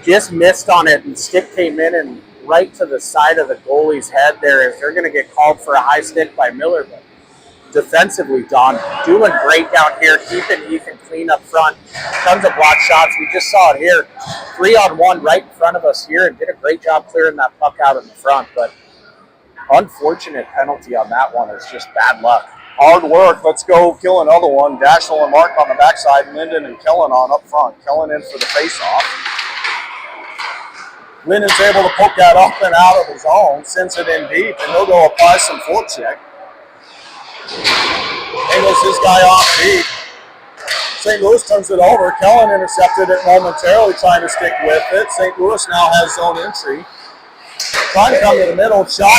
just missed on it. And stick came in and right to the side of the goalie's head there. They're going to get called for a high stick by Miller. But defensively, Don, doing great down here, keeping Ethan clean up front. Tons of block shots. We just saw it here. 3-on-1 right in front of us here and did a great job clearing that puck out in the front. But unfortunate penalty on that one. It's just bad luck. Hard work. Let's go kill another one. Daschel and Mark on the backside. Linden and Kellen on up front. Kellen in for the face-off. Linden's able to poke that up and out of the zone. Sends it in deep, and he'll go apply some forecheck. Angles his guy off deep. St. Louis turns it over. Kellen intercepted it momentarily, trying to stick with it. St. Louis now has zone entry. Trying to come to the middle. Shot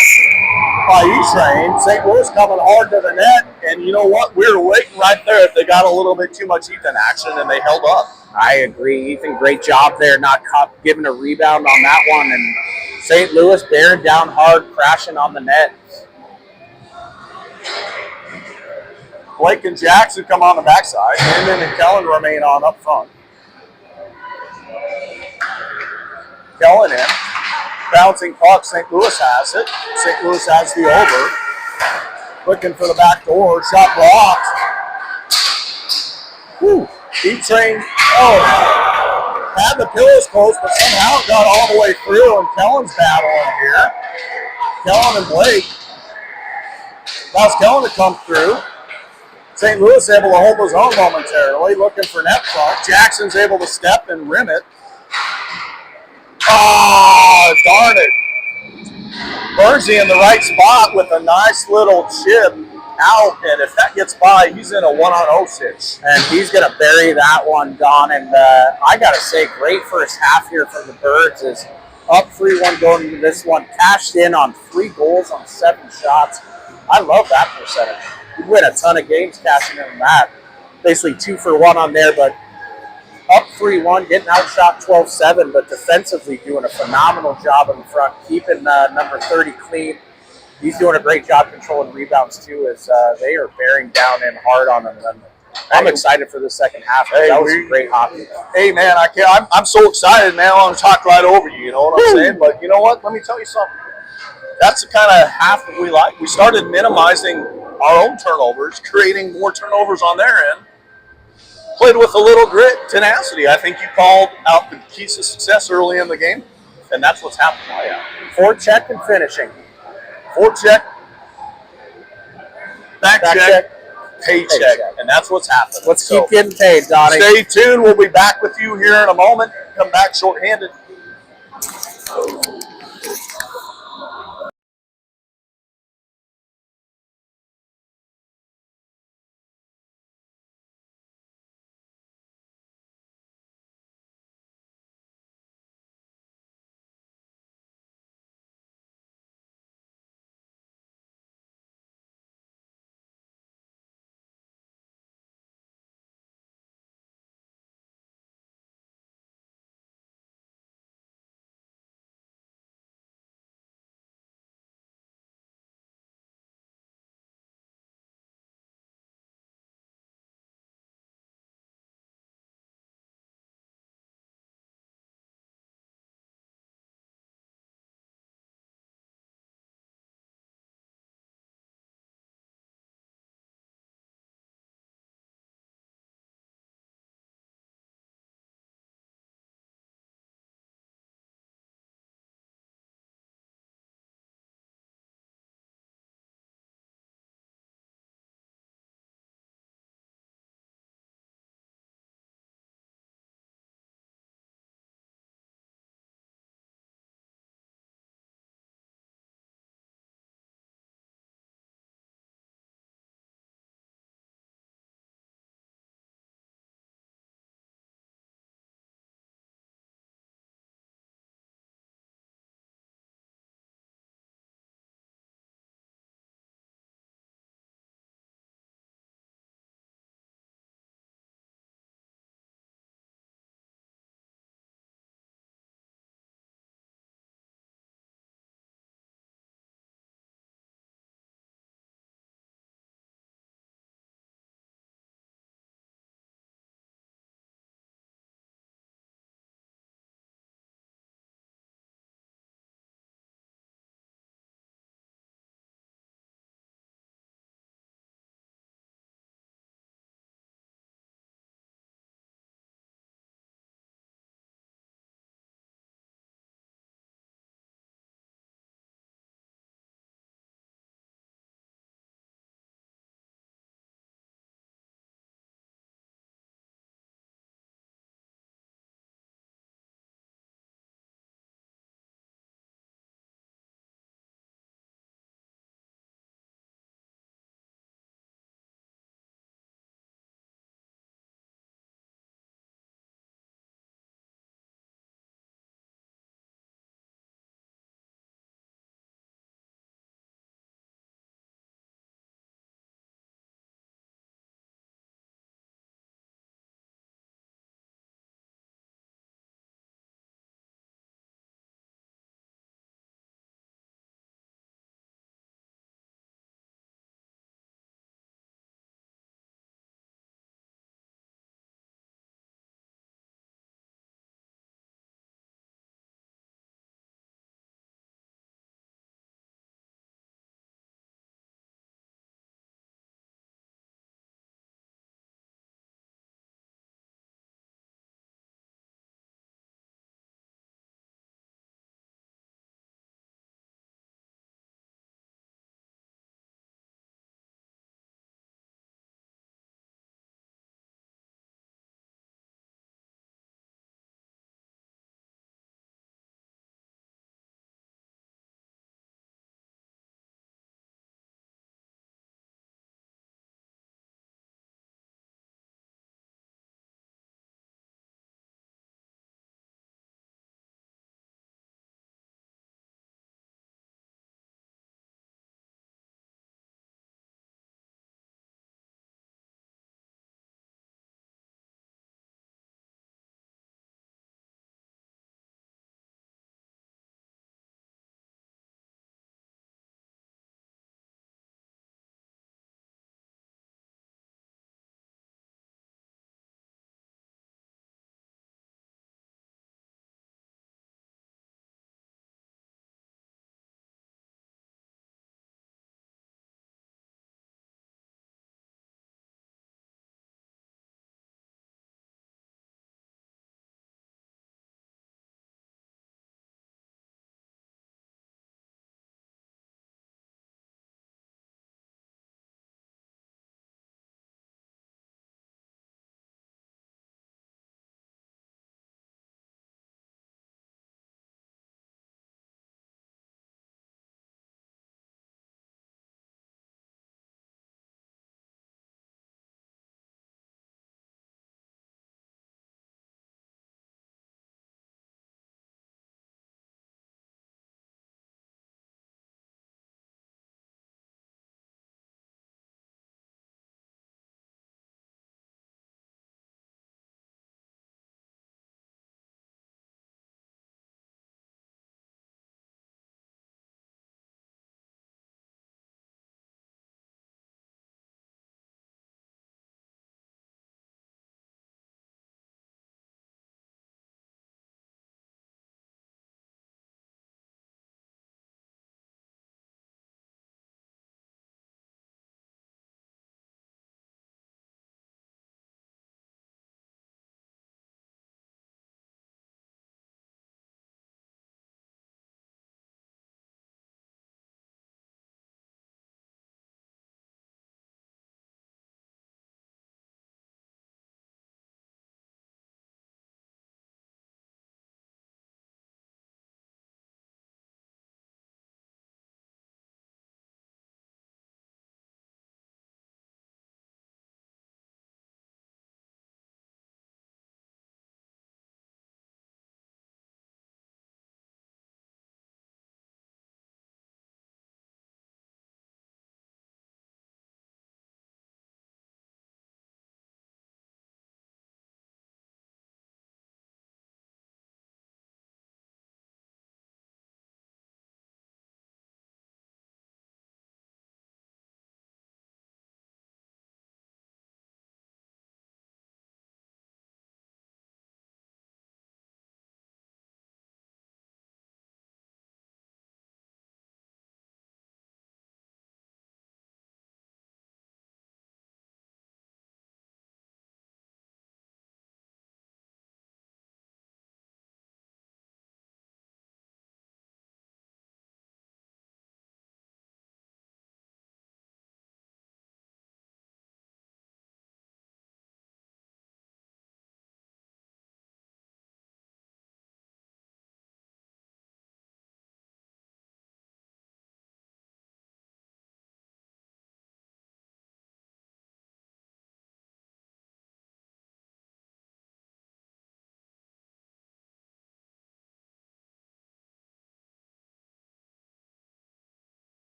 by E-Train. St. Louis coming hard to the net. And you know what? We were waiting right there if they got a little bit too much Ethan action, and they held up. I agree. Ethan, great job there, not giving a rebound on that one. And St. Louis bearing down hard, crashing on the net. Blake and Jackson come on the backside. Hinman and Kellen remain on up front. Kellen in. Bouncing puck. St. Louis has it. St. Louis has the over. Looking for the back door. Shot blocked. Whew. E-Train. Oh. Had the pillows close, but somehow got all the way through, and Kellen's battling here. Kellen and Blake. Allows Kellen to come through. St. Louis able to hold his own momentarily, looking for net front. Jackson's able to step and rim it. Oh, darn it. Bernsey in the right spot with a nice little chip out, and if that gets by, he's in a 1-on-0 stitch. And he's going to bury that one, Don. And I got to say, great first half here from the Birds is up 3-1 going into this one. Cashed in on 3 goals on 7 shots. I love that percentage. You win a ton of games cashing in on that. Basically 2 for 1 on there, but up 3-1, getting outshot 12-7, but defensively doing a phenomenal job in the front, keeping number 30 clean. He's doing a great job controlling rebounds, too, as they are bearing down in hard on them. And I'm excited for the second half. That was some great hockey. Hey, man, I'm so excited, man. I want to talk right over you, you know what I'm saying? But you know what? Let me tell you something. That's the kind of half that we like. We started minimizing our own turnovers, creating more turnovers on their end. Played with a little grit, tenacity. I think you called out the keys to success early in the game, and that's what's happening. Oh, yeah. Forecheck and finishing. Forecheck, back check, paycheck, and that's what's happening. Let's keep getting paid, Donnie. Stay tuned. We'll be back with you here in a moment. Come back shorthanded.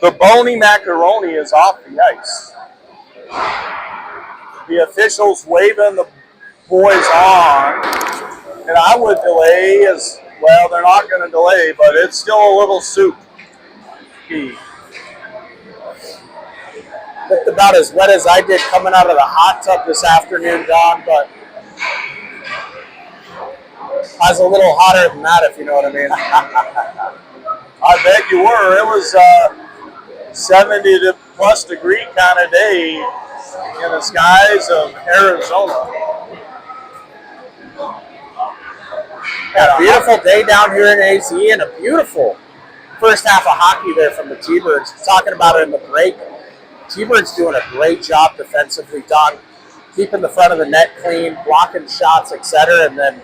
The bony macaroni is off the ice. The officials waving the boys on, and I would delay as well. They're not going to delay, but it's still a little soupy. Looked about as wet as I did coming out of the hot tub this afternoon, Don, but I was a little hotter than that, if you know what I mean. I bet you were. It was 70 plus degree kind of day in the skies of Arizona. Yeah, a beautiful day down here in AZ, and a beautiful first half of hockey there from the T-Birds. Talking about it in the break. T-Birds doing a great job defensively, Don, keeping the front of the net clean, blocking shots, etc. And then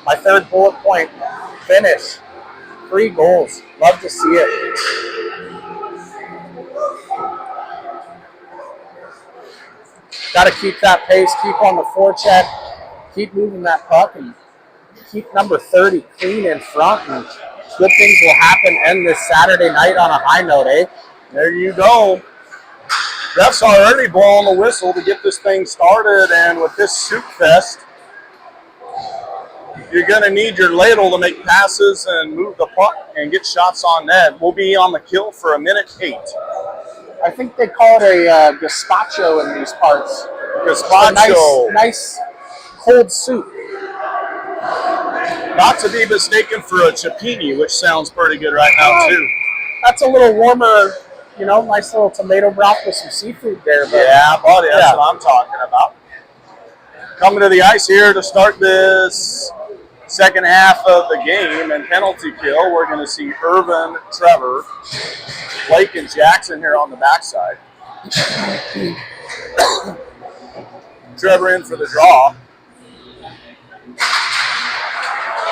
my third bullet point finish, 3 goals. Love to see it. Got to keep that pace, keep on the forecheck, keep moving that puck, and keep number 30 clean in front, and good things will happen. End this Saturday night on a high note, eh? There you go. Ref's already blowing the whistle to get this thing started, and with this soup fest, you're going to need your ladle to make passes and move the puck and get shots on net. We'll be on the kill for 1:08. I think they call it a gazpacho in these parts. Gazpacho. Nice cold soup. Not to be mistaken for a cipini, which sounds pretty good right now, too. That's a little warmer, you know, nice little tomato broth with some seafood there. But yeah, buddy, that's what I'm talking about. Coming to the ice here to start this second half of the game and penalty kill, we're going to see Irvin, Trevor, Blake, and Jackson here on the backside. Trevor in for the draw.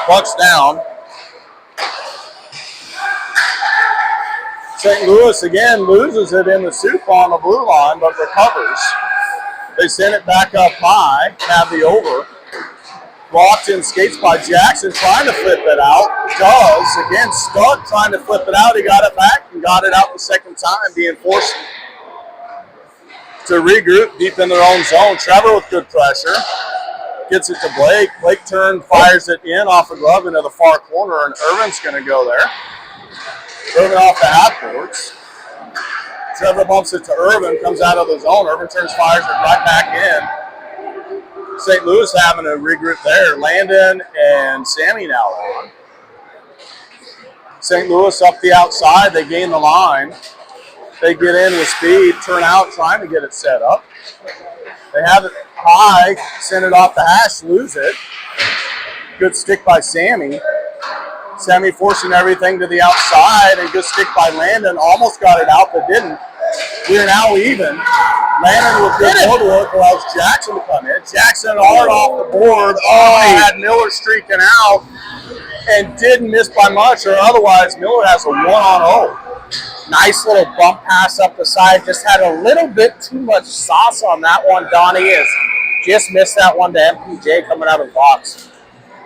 Puck's down. St. Louis again loses it in the soup on the blue line, but recovers. They send it back up high, have the over. Blocked in skates by Jackson, trying to flip it out. Does. Again, stuck, trying to flip it out. He got it back and got it out the second time, being forced to regroup deep in their own zone. Trevor with good pressure. Gets it to Blake. Blake turn, fires it in off a glove into the far corner, and Irvin's going to go there. Irvin off the half boards. Trevor bumps it to Irvin, comes out of the zone. Irvin turns, fires it right back in. St. Louis having a regroup there. Landon and Sammy now on. St. Louis up the outside. They gain the line. They get in with speed, turn out, trying to get it set up. They have it high, send it off the hash, lose it. Good stick by Sammy. Sammy forcing everything to the outside, and good stick by Landon. Almost got it out, but didn't. We're now even. Landon with good board work allows Jackson to come in. Jackson hard off the board. Oh, he had Miller streaking out and didn't miss by much, or otherwise Miller has a 1-on-0. Nice little bump pass up the side. Just had a little bit too much sauce on that one. Donnie is just missed that one to MPJ coming out of the box.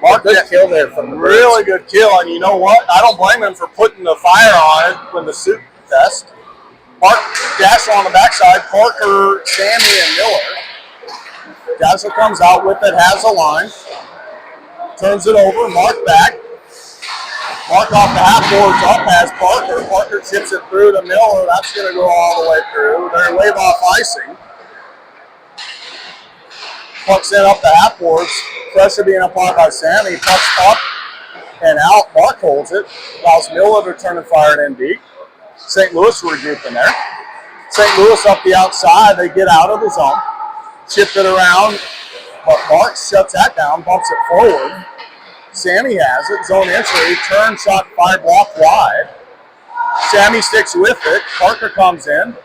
Mark, good kill there from the really good kill, and you know what? I don't blame him for putting the fire on it when the soup fest. Mark Dash on the backside, Parker, Sammy, and Miller. Dazzle comes out with it, has a line, turns it over, Mark back. Mark off the half boards up as Parker. Parker chips it through to Miller. That's going to go all the way through. They're wave off icing. Puck's in up the half boards. Pressure being applied by Sammy. Puck's up and out. Mark holds it. Allows Miller to turn and fire it in deep. St. Louis regrouping there. St. Louis up the outside. They get out of the zone. Chip it around. But Mark shuts that down. Bumps it forward. Sammy has it. Zone entry. Turn, shot, fire, block wide. Sammy sticks with it. Parker comes in.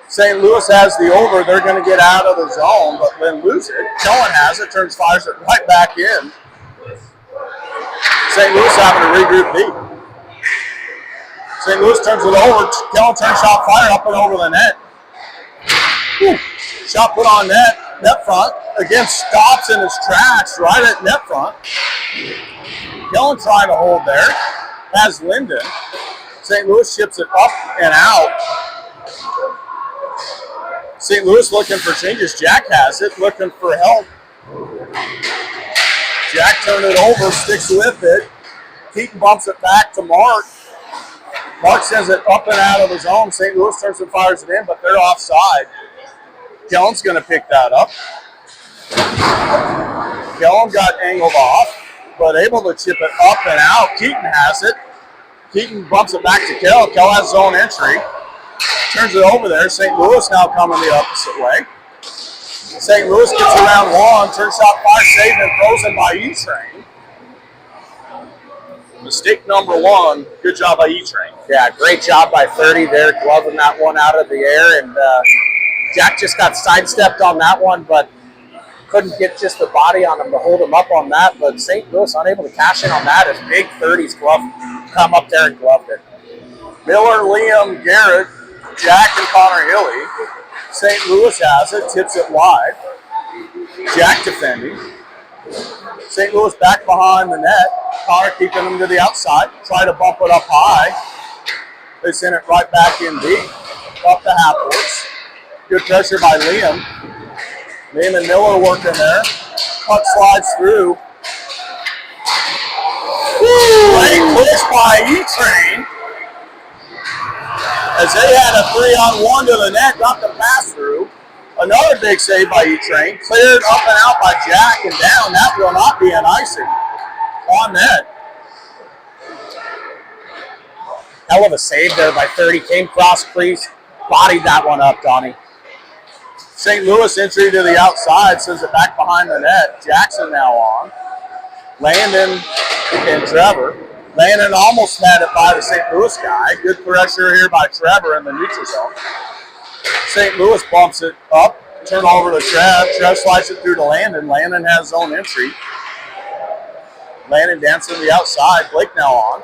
St. Louis has the over. They're going to get out of the zone, but then lose it. Kellen has it. Turns, fires it right back in. St. Louis having a regroup deep. St. Louis turns it over. Kellen turns, shot, fire up and over the net. Whew. Shot put on net. Net front. Again, stops in his tracks right at net front. Kellen trying to hold there. Has Linden. St. Louis chips it up and out. St. Louis looking for changes. Jack has it, looking for help. Jack turned it over, sticks with it. Keaton bumps it back to Mark. Mark sends it up and out of his own. St. Louis turns and fires it in, but they're offside. Kellen's going to pick that up. Kellen got angled off, but able to chip it up and out. Keaton has it. Keaton bumps it back to Kell. Kell has his own entry. Turns it over there. St. Louis now coming the opposite way. St. Louis gets around one, turns shot fire, saved and frozen by E-Train. Mistake number one. Good job by E-Train. Yeah, great job by 30 there, gloving that one out of the air. And Jack just got sidestepped on that one, but couldn't get just the body on him to hold him up on that. But St. Louis unable to cash in on that as big 30's glove come up there and gloved it. Miller, Liam, Garrett, Jack, and Connor Hilly. St. Louis has it, tips it wide. Jack defending. St. Louis back behind the net. Connor keeping them to the outside. Try to bump it up high. They send it right back in deep. Up the half courts. Good pressure by Liam. Liam and Miller working there. Puck slides through. Great push by E-Train. As they had a 3-on-1 to the net, got the pass through. Another big save by E-Train. Cleared up and out by Jack and down. That will not be an icing on net. Hell of a save there by 30. Came cross crease, bodied that one up, Donnie. St. Louis entry to the outside, sends it back behind the net. Jackson now on. Landon and Trevor. Landon almost had it by the St. Louis guy. Good pressure here by Trevor in the neutral zone. St. Louis bumps it up. Turn over to Trev. Trev slides it through to Landon. Landon has his own entry. Landon dancing to the outside. Blake now on.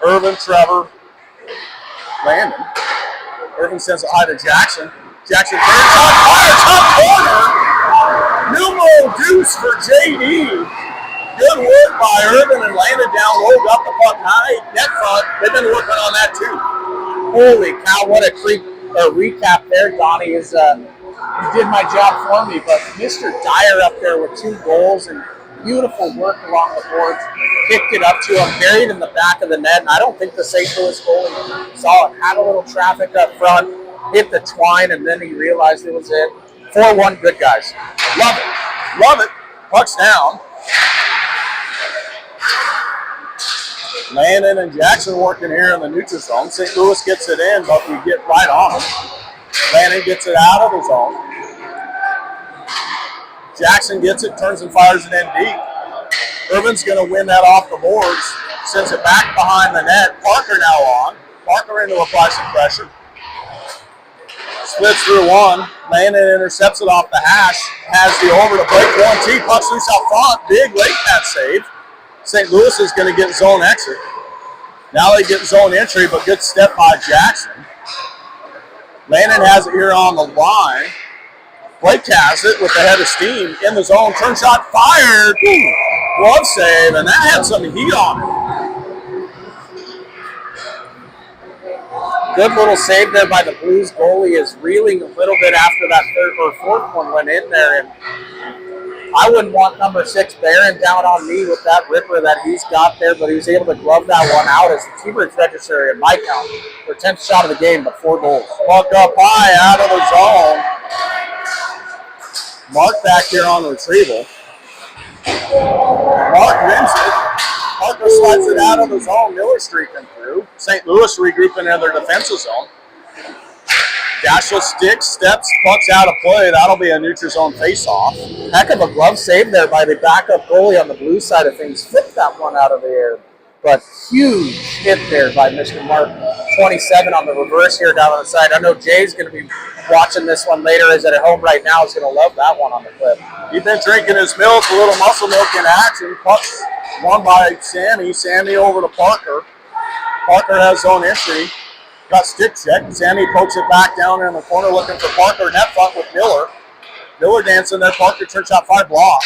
Irvin, Trevor, Landon. Irvin sends it high to Jackson. Jackson turns on fire, top corner. Numero deuce for JD. Good work by Irvin and Landon down low, got the puck high. Net front, they've been working on that too. Holy cow, what a recap there, Donnie. Is you did my job for me, but Mr. Dyer up there with 2 goals and beautiful work along the boards. Kicked it up to him, buried in the back of the net, and I don't think the St. Louis goalie saw it. Had a little traffic up front, hit the twine, and then he realized it was it. 4-1, good guys. Love it. Love it. Puck's down. Landon and Jackson working here in the neutral zone. St. Louis gets it in, but we get right on him. Landon gets it out of the zone. Jackson gets it, turns and fires it in deep. Irvin's going to win that off the boards. Sends it back behind the net. Parker now on. Parker into apply some pressure. Splits through one. Landon intercepts it off the hash. Has the over to break 1-2. Pucks loose out front. Big late pad save. St. Louis is going to get zone exit. Now they get zone entry, but good step by Jackson. Landon has it here on the line. Blake has it with the head of steam in the zone. Turn shot fired. Glove save, and that had some heat on it. Good little save there by the Blues goalie. Is reeling a little bit after that third or fourth one went in there, and I wouldn't want number 6 bearing down on me with that ripper that he's got there, but he was able to glove that one out as the Tbirds register in my count for 10th shot of the game, but 4 goals. Puck up high out of the zone. Mark back here on the retrieval. Mark wins it. Parker slides it out of the zone. Miller streaking through. St. Louis regrouping in their defensive zone. Dashiell sticks, steps, pucks out of play. That'll be a neutral zone face-off. Heck of a glove save there by the backup goalie on the blue side of things. Flipped that one out of the air. But huge hit there by Mr. Mark. 27 on the reverse here down on the side. I know Jay's going to be watching this one later. Is at home right now. Is going to love that one on the clip. He's been drinking his milk, a little muscle milk in action. Pucks won by Sammy. Sammy over to Parker. Parker has zone entry. Got stick checked. Sammy pokes it back down in the corner looking for Parker. Net front with Miller. Miller dancing there. Parker turn shot 5 block.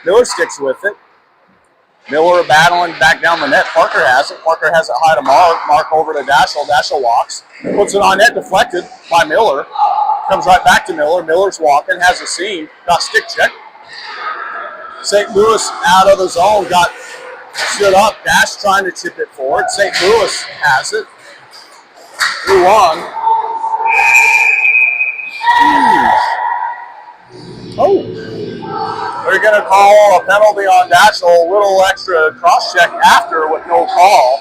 Miller sticks with it. Miller battling back down the net. Parker has it. Parker has it high to Mark. Mark over to Dashel. Dashel walks. Puts it on net, deflected by Miller. Comes right back to Miller. Miller's walking, has a seam. Got stick check. St. Louis out of the zone. Got stood up. Dash trying to chip it forward. St. Louis has it. 3-1. Oh. They're going to call a penalty on Dashel. A little extra cross-check after with no call.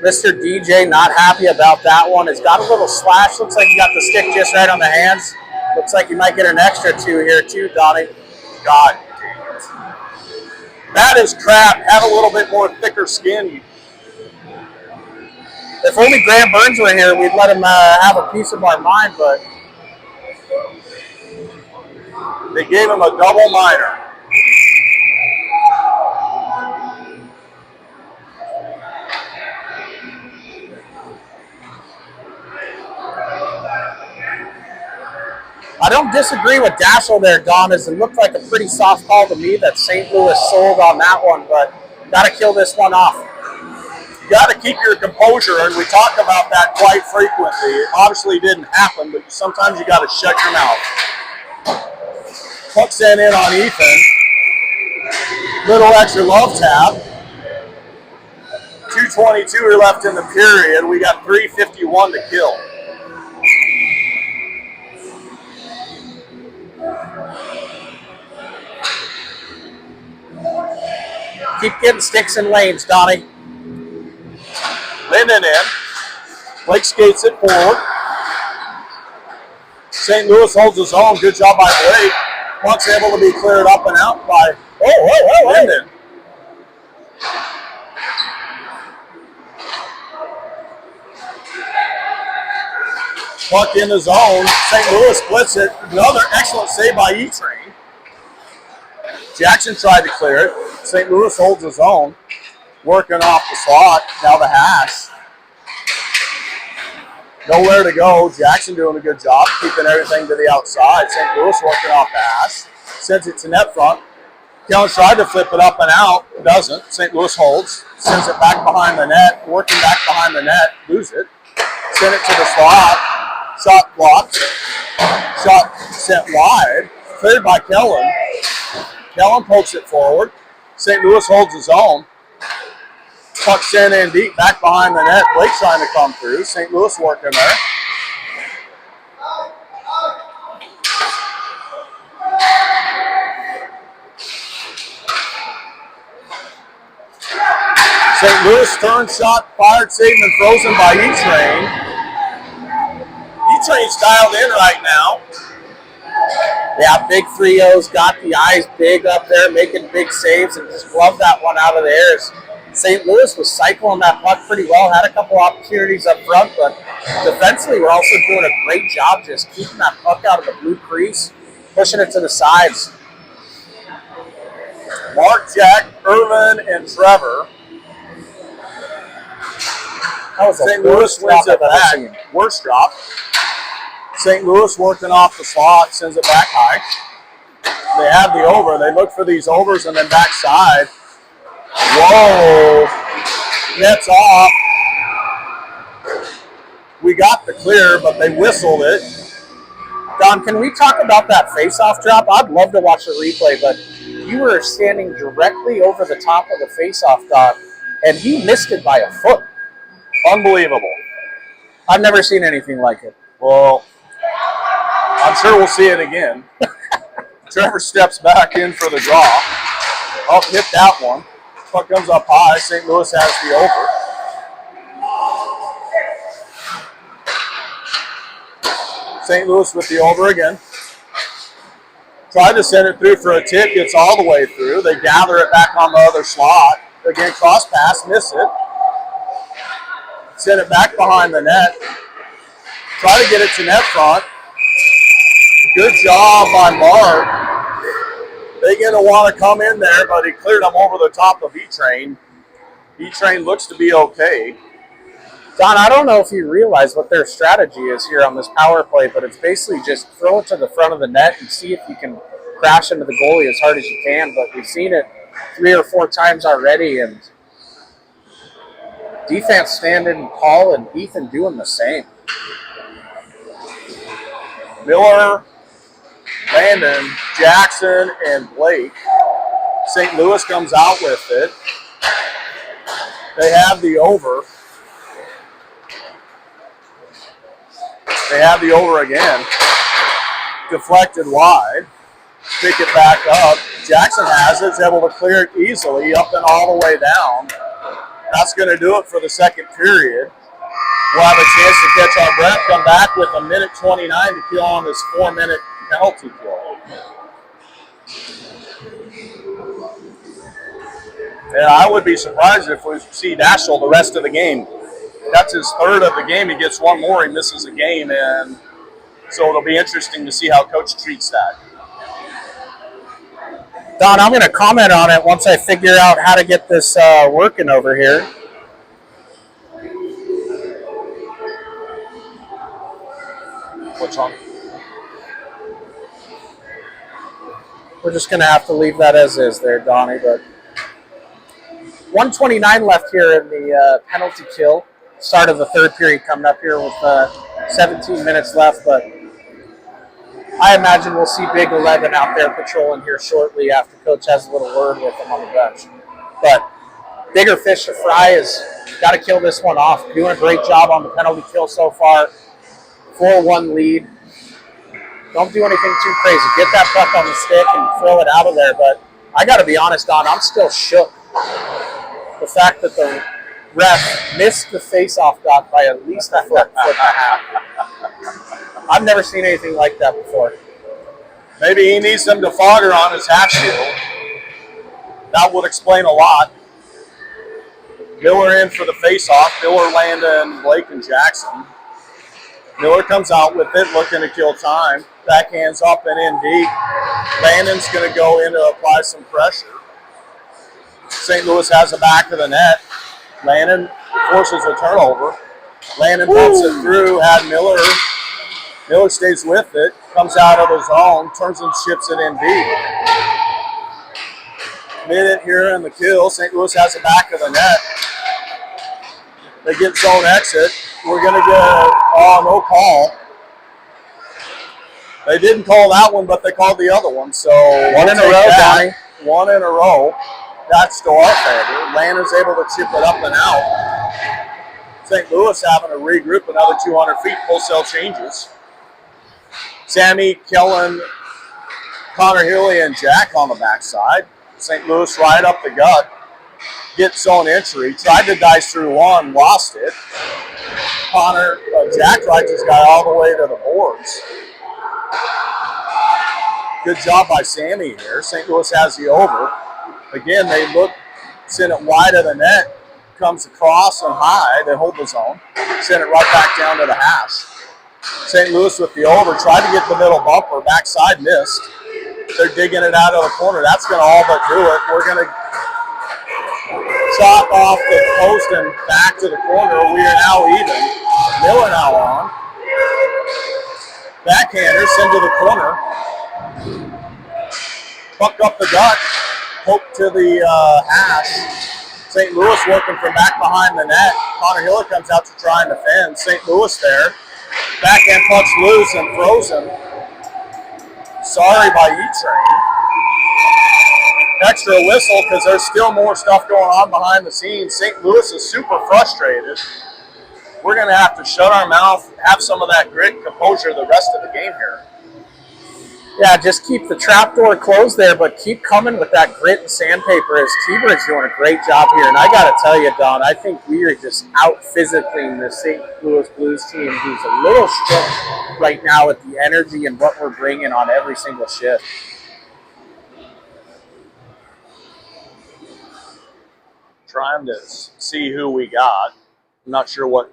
Mr. DJ not happy about that one. It's got a little slash. Looks like he got the stick just right on the hands. Looks like he might get an extra 2 here too, Donnie. God dang it. That is crap. Have a little bit more thicker skin. If only Graham Burns were here, we'd let him have a piece of our mind, but they gave him a double minor. I don't disagree with Dashel there, Don, as it looked like a pretty soft call to me that St. Louis sold on that one, but got to kill this one off. You got to keep your composure, and we talk about that quite frequently. It obviously didn't happen, but sometimes you got to shut your mouth. Puck sent in on Ethan. Little extra love tap. 2:22 left in the period. We got 3:51 to kill. Keep getting sticks in lanes, Donnie. Linden in. Blake skates it forward. St. Louis holds his own. Good job by Blake. Puck's able to be cleared up and out by Linden. Puck in the zone. St. Louis splits it. Another excellent save by E-Train. Jackson tried to clear it. St. Louis holds his own. Working off the slot. Now the hash. Nowhere to go. Jackson doing a good job keeping everything to the outside. St. Louis working off the hash. Sends it to net front. Kellen tried to flip it up and out. Doesn't. St. Louis holds. Sends it back behind the net. Working back behind the net. Lose it. Send it to the slot. Shot blocked. Shot sent wide. Cleared by Kellen. Kellen pokes it forward. St. Louis holds his own. Puck sent in deep, back behind the net. Blake trying to come through. St. Louis working there. St. Louis turn shot, fired, saved, and frozen by E-Train. E-Train's dialed in right now. Yeah, big 3-0s, got the eyes big up there, making big saves, and just love that one out of the air. St. Louis was cycling that puck pretty well, had a couple opportunities up front, but defensively we're also doing a great job just keeping that puck out of the blue crease, pushing it to the sides. Mark, Jack, Irvin, and Trevor. That was St. Louis wins it back. Worst drop. St. Louis working off the slot, sends it back high. They have the over. They look for these overs and then backside. Whoa. Net's off. We got the clear, but they whistled it. Don, can we talk about that face-off drop? I'd love to watch the replay, but you were standing directly over the top of the face-off dot, and he missed it by a foot. Unbelievable. I've never seen anything like it. Well, I'm sure we'll see it again. Trevor steps back in for the draw. Up, hit that one. Puck comes up high. St. Louis has the over. St. Louis with the over again. Tried to send it through for a tip. Gets all the way through. They gather it back on the other slot. Again, cross pass. Miss it. Send it back behind the net. Try to get it to net front. Good job by Mark. They're going to want to come in there, but he cleared them over the top of E-Train. E-Train looks to be okay. Don, I don't know if you realize what their strategy is here on this power play, but it's basically just throw it to the front of the net and see if you can crash into the goalie as hard as you can. But we've seen it 3 or 4 times already, and defense standing tall and Ethan doing the same. Miller, Landon, Jackson, and Blake. St. Louis comes out with it. They have the over. They have the over again. Deflected wide. Pick it back up. Jackson has it. Is able to clear it easily up and all the way down. That's going to do it for the second period. We'll have a chance to catch our breath, come back with 1:29 to kill on this 4-minute penalty kill. Yeah, I would be surprised if we see Dashel the rest of the game. That's his third of the game. He gets one more, he misses a game, and so it'll be interesting to see how Coach treats that. Don, I'm going to comment on it once I figure out how to get this working over here. What's wrong? We're just going to have to leave that as is there, Donnie. But 1:29 left here in the penalty kill. Start of the third period coming up here with 17 minutes left. But I imagine we'll see Big 11 out there patrolling here shortly after Coach has a little word with them on the bench. But bigger fish to fry is got to kill this one off. Doing a great job on the penalty kill so far. 4-1 lead. Don't do anything too crazy. Get that puck on the stick and throw it out of there. But I got to be honest, Don, I'm still shook. The fact that the ref missed the face-off dot by at least a foot and a half. I've never seen anything like that before. Maybe he needs some defogger on his half shield. That would explain a lot. Miller in for the face-off. Miller, Landon, Blake, and Jackson. Miller comes out with it, looking to kill time. Backhands up and in deep. Landon's going to go in to apply some pressure. St. Louis has the back of the net. Landon forces a turnover. Landon pumps it through, had Miller. Miller stays with it, comes out of his zone, turns and ships it in deep. Minute here in the kill. St. Louis has the back of the net. They get zone exit. We're going to get, no call. They didn't call that one, but they called the other one. So one in a row, Donnie. One in a row. That's to our favor. Landon's able to chip it up and out. St. Louis having to regroup another 200 feet. Wholesale changes. Sammy, Kellen, Connor Healy, and Jack on the backside. St. Louis right up the gut. Gets zone entry. Tried to dice through one, lost it. Jack rides this guy all the way to the boards. Good job by Sammy here. St. Louis has the over. Again, they look, send it wide of the net. Comes across and high. They hold the zone. Send it right back down to the hash. St. Louis with the over. Tried to get the middle bumper. Backside missed. They're digging it out of the corner. That's going to all but do it. We're going to chop off the post and back to the corner. We are now even. Miller now on. Backhander, send to the corner. Puck up the gut. Poke to the hash. St. Louis working from back behind the net. Connor Hiller comes out to try and defend. St. Louis there. Backhand puck's loose and frozen. Sorry by E-Train. Extra whistle because there's still more stuff going on behind the scenes. St. Louis is super frustrated. We're going to have to shut our mouth, have some of that grit and composure the rest of the game here. Yeah, just keep the trap door closed there, but keep coming with that grit and sandpaper as Tbirds doing a great job here. And I got to tell you, Don, I think we are just out-physically the St. Louis Blues team who's a little shook right now with the energy and what we're bringing on every single shift. Trying to see who we got. I'm not sure what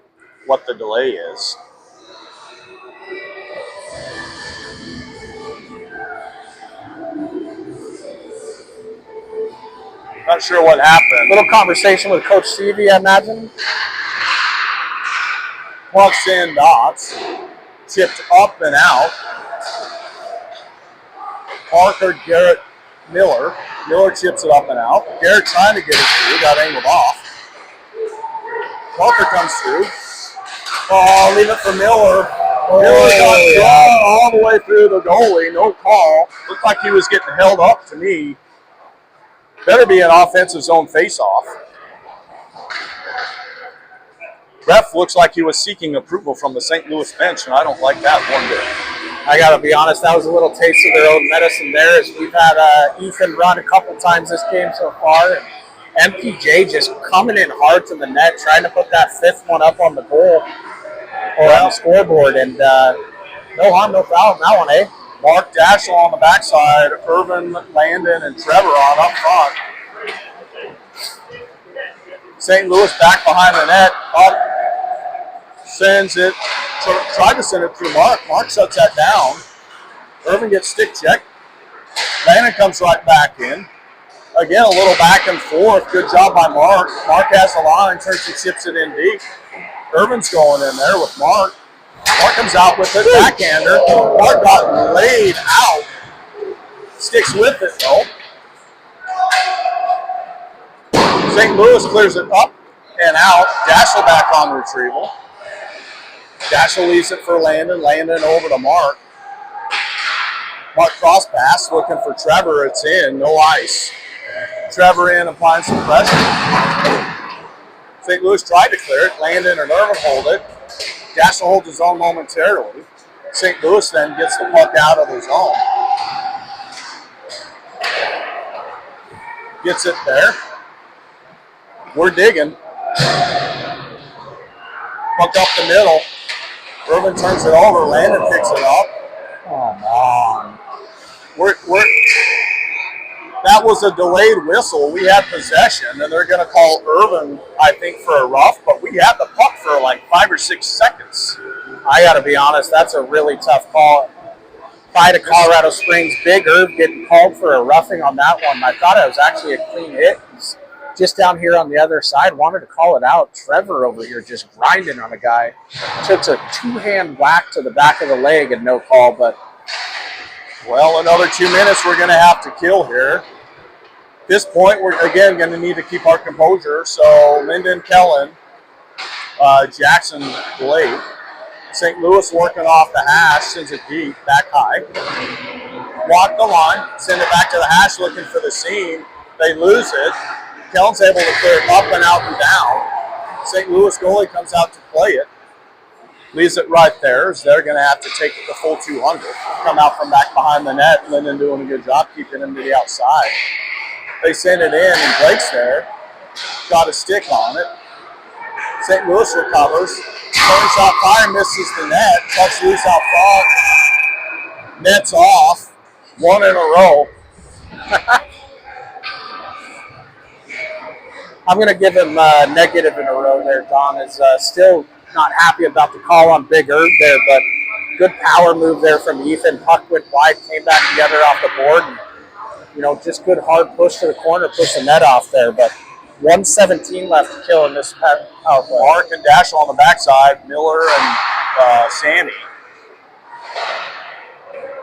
the delay is. Not sure what happened. Little conversation with Coach Stevie, I imagine. Pucks in dots. Tipped up and out. Parker, Garrett, Miller. Miller chips it up and out. Garrett trying to get it through, got angled off. Parker comes through. Oh, leave it for Miller. Miller got drawn all the way through the goalie, no call. Looked like he was getting held up to me. Better be an offensive zone faceoff. Ref looks like he was seeking approval from the St. Louis bench, and I don't like that one bit. I got to be honest, that was a little taste of their own medicine there, as we've had Ethan run a couple times this game so far. MPJ just coming in hard to the net, trying to put that fifth one up on the goal or on the scoreboard, and no harm, no foul on that one, eh? Mark Dashel on the backside, Irvin, Landon, and Trevor on up front. St. Louis back behind the net, up, sends it, tried to send it through Mark. Mark shuts that down. Irvin gets stick checked. Landon comes right back in. Again, a little back and forth. Good job by Mark. Mark has the line, turns and chips it in deep. Irvin's going in there with Mark. Mark comes out with it, backhander. Mark got laid out. Sticks with it, though. St. Louis clears it up and out. Dashel back on retrieval. Dashel leaves it for Landon. Landon over to Mark. Mark cross pass, looking for Trevor. It's in, no ice. Trevor in, applying some pressure. St. Louis tried to clear it. Landon and Irvin hold it. Dashel holds his own momentarily. St. Louis then gets the puck out of his zone. Gets it there. We're digging. Puck up the middle. Irvin turns it over. Landon picks it up. Come on. That was a delayed whistle. We had possession, and they're going to call Irvin, I think, for a rough, but we had the puck for like 5 or 6 seconds. I got to be honest, that's a really tough call. By to Colorado Springs, Big Irv getting called for a roughing on that one. I thought it was actually a clean hit. He's just down here on the other side, wanted to call it out. Trevor over here just grinding on a guy. Took a two-hand whack to the back of the leg and no call, but well, another 2 minutes we're going to have to kill here. At this point, we're, again, going to need to keep our composure. So, Lyndon Kellen, Jackson Blake. St. Louis working off the hash, sends it deep, back high. Walk the line, send it back to the hash, looking for the seam. They lose it. Kellen's able to clear it up and out and down. St. Louis goalie comes out to play it. Leaves it right there, so they're going to have to take it the full 200. Come out from back behind the net. Lyndon doing a good job keeping him to the outside. They send it in, and Blake's there. Got a stick on it. St. Louis recovers. Turn shot fire, misses the net. Touch loose out front. Net's off. 1 in a row. I'm going to give him negative in a row there. Don is still not happy about the call on Big Irv there, but good power move there from Ethan. Puck went wide, came back together off the board, and just good hard push to the corner, push the net off there. But 1:17 left to kill in this power play. Mark and Dashel on the backside, Miller and Sammy.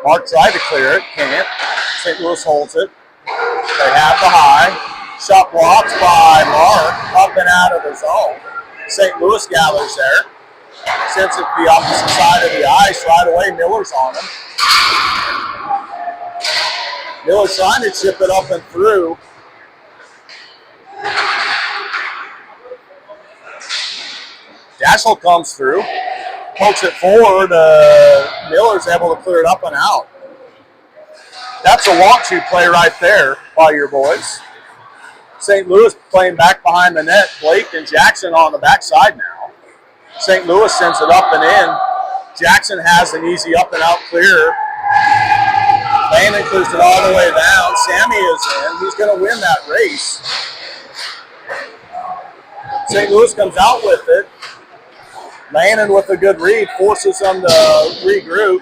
Mark tried to clear it, can't. St. Louis holds it. They have the high. Shot blocked by Mark, up and out of the zone. St. Louis gathers there. Sends it to the opposite side of the ice. Right away, Miller's on him. Miller's trying to chip it up and through. Dashel comes through. Pokes it forward. Miller's able to clear it up and out. That's a want-to play right there by your boys. St. Louis playing back behind the net. Blake and Jackson on the backside now. St. Louis sends it up and in. Jackson has an easy up and out clear. Landon clears it all the way down. Sammy is in. He's going to win that race. St. Louis comes out with it. Landon with a good read forces them to regroup.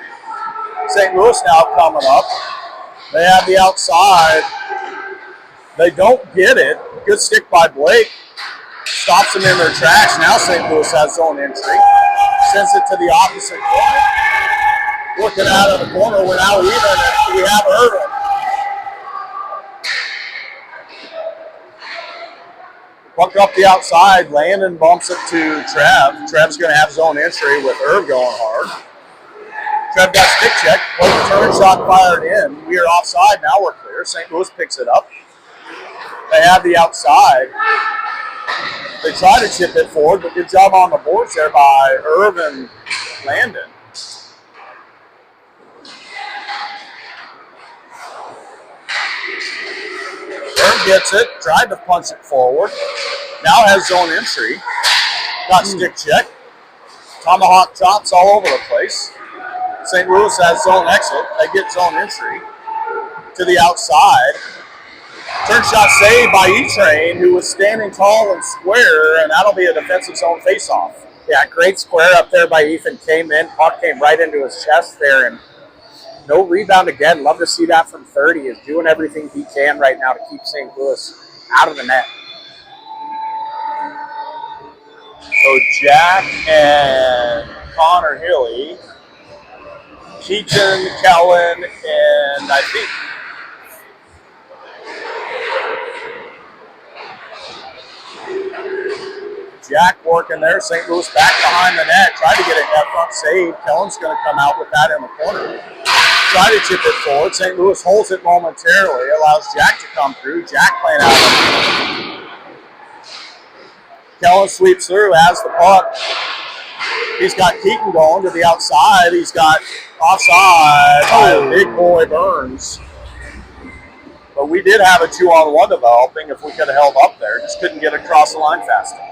St. Louis now coming up. They have the outside. They don't get it. Good stick by Blake. Stops them in their tracks. Now St. Louis has zone entry. Sends it to the opposite corner. Looking out of the corner. We're now even. We have Irvin. Puck up the outside. Landon bumps it to Trev. Trev's going to have his own entry with Irv going hard. Trev got stick check. One turn shot fired in. We are offside. Now we're clear. St. Louis picks it up. They have the outside. They try to chip it forward, but good job on the boards there by Irv and Landon. Irv gets it, tried to punch it forward. Now has zone entry. Got stick check. Tomahawk chops all over the place. St. Louis has zone exit. They get zone entry to the outside. Turn shot saved by E-Train, who was standing tall and square, and that'll be a defensive zone faceoff. Yeah, great square up there by Ethan. Came in, puck came right into his chest there, and no rebound again. Love to see that from 30. Is doing everything he can right now to keep St. Louis out of the net. So Jack and Connor Hilly, Keaton, Kellen, and I think Jack working there. St. Louis back behind the net. Tried to get a net front save. Kellen's going to come out with that in the corner. Try to chip it forward. St. Louis holds it momentarily. Allows Jack to come through. Jack playing out. Kellen sweeps through, has the puck. He's got Keaton going to the outside. He's got offside by a big boy Burns. But we did have a 2-on-1 developing if we could have held up there. Just couldn't get across the line fast enough.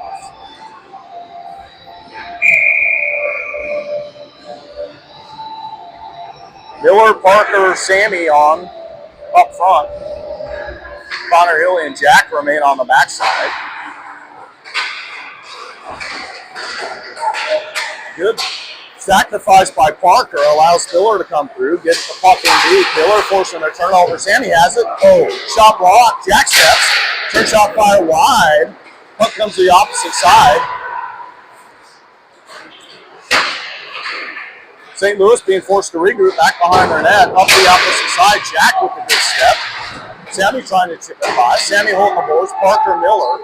Miller, Parker, Sammy on up front. Connor Hilly and Jack remain on the backside. Good sacrifice by Parker allows Miller to come through, gets the puck in deep. Miller forcing a turnover. Sammy has it. Oh, shot blocked. Jack steps. Turn shot fire wide. Puck comes to the opposite side. St. Louis being forced to regroup back behind their net. Up the opposite side. Jack with a good step. Sammy trying to chip it by. Sammy holding the boards. Parker, Miller.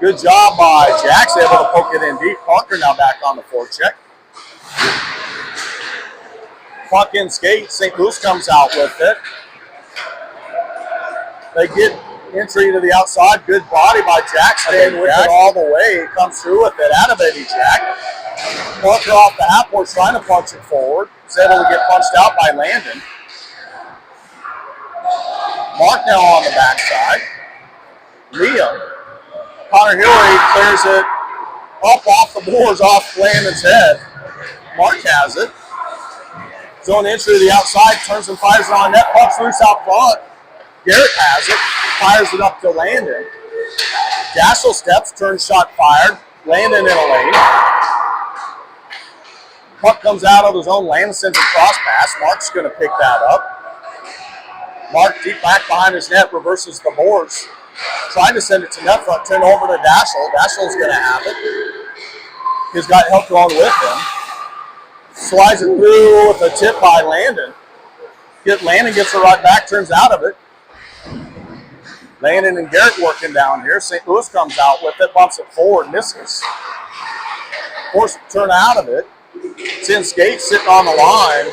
Good job by Jack's able to poke it in deep. Parker now back on the forecheck. Puck in skate. St. Louis comes out with it. They get entry to the outside. Good body by Jack. Staying with it all the way. Comes through with it. Attababy Jack. Parker off the half board trying to punch it forward. He's able to get punched out by Landon. Mark now on the backside. Liam. Connor Hilly clears it up off the boards, off Landon's head. Mark has it. Zone entry to the outside, turns and fires it on net. Puck's loose out front. Garrett has it, fires it up to Landon. Dassel steps, turns shot fired. Landon in a lane. Puck comes out of his own. Landon sends a cross pass. Mark's going to pick that up. Mark deep back behind his net, reverses the boards. Trying to send it to net front, turn over to Dassel. Dassel's going to have it. He's got help going with him. Slides it through with a tip by Landon. Landon gets it right back, turns out of it. Landon and Garrett working down here. St. Louis comes out with it, bumps it forward, misses. Forced to turn out of it. It's in skate, sitting on the line.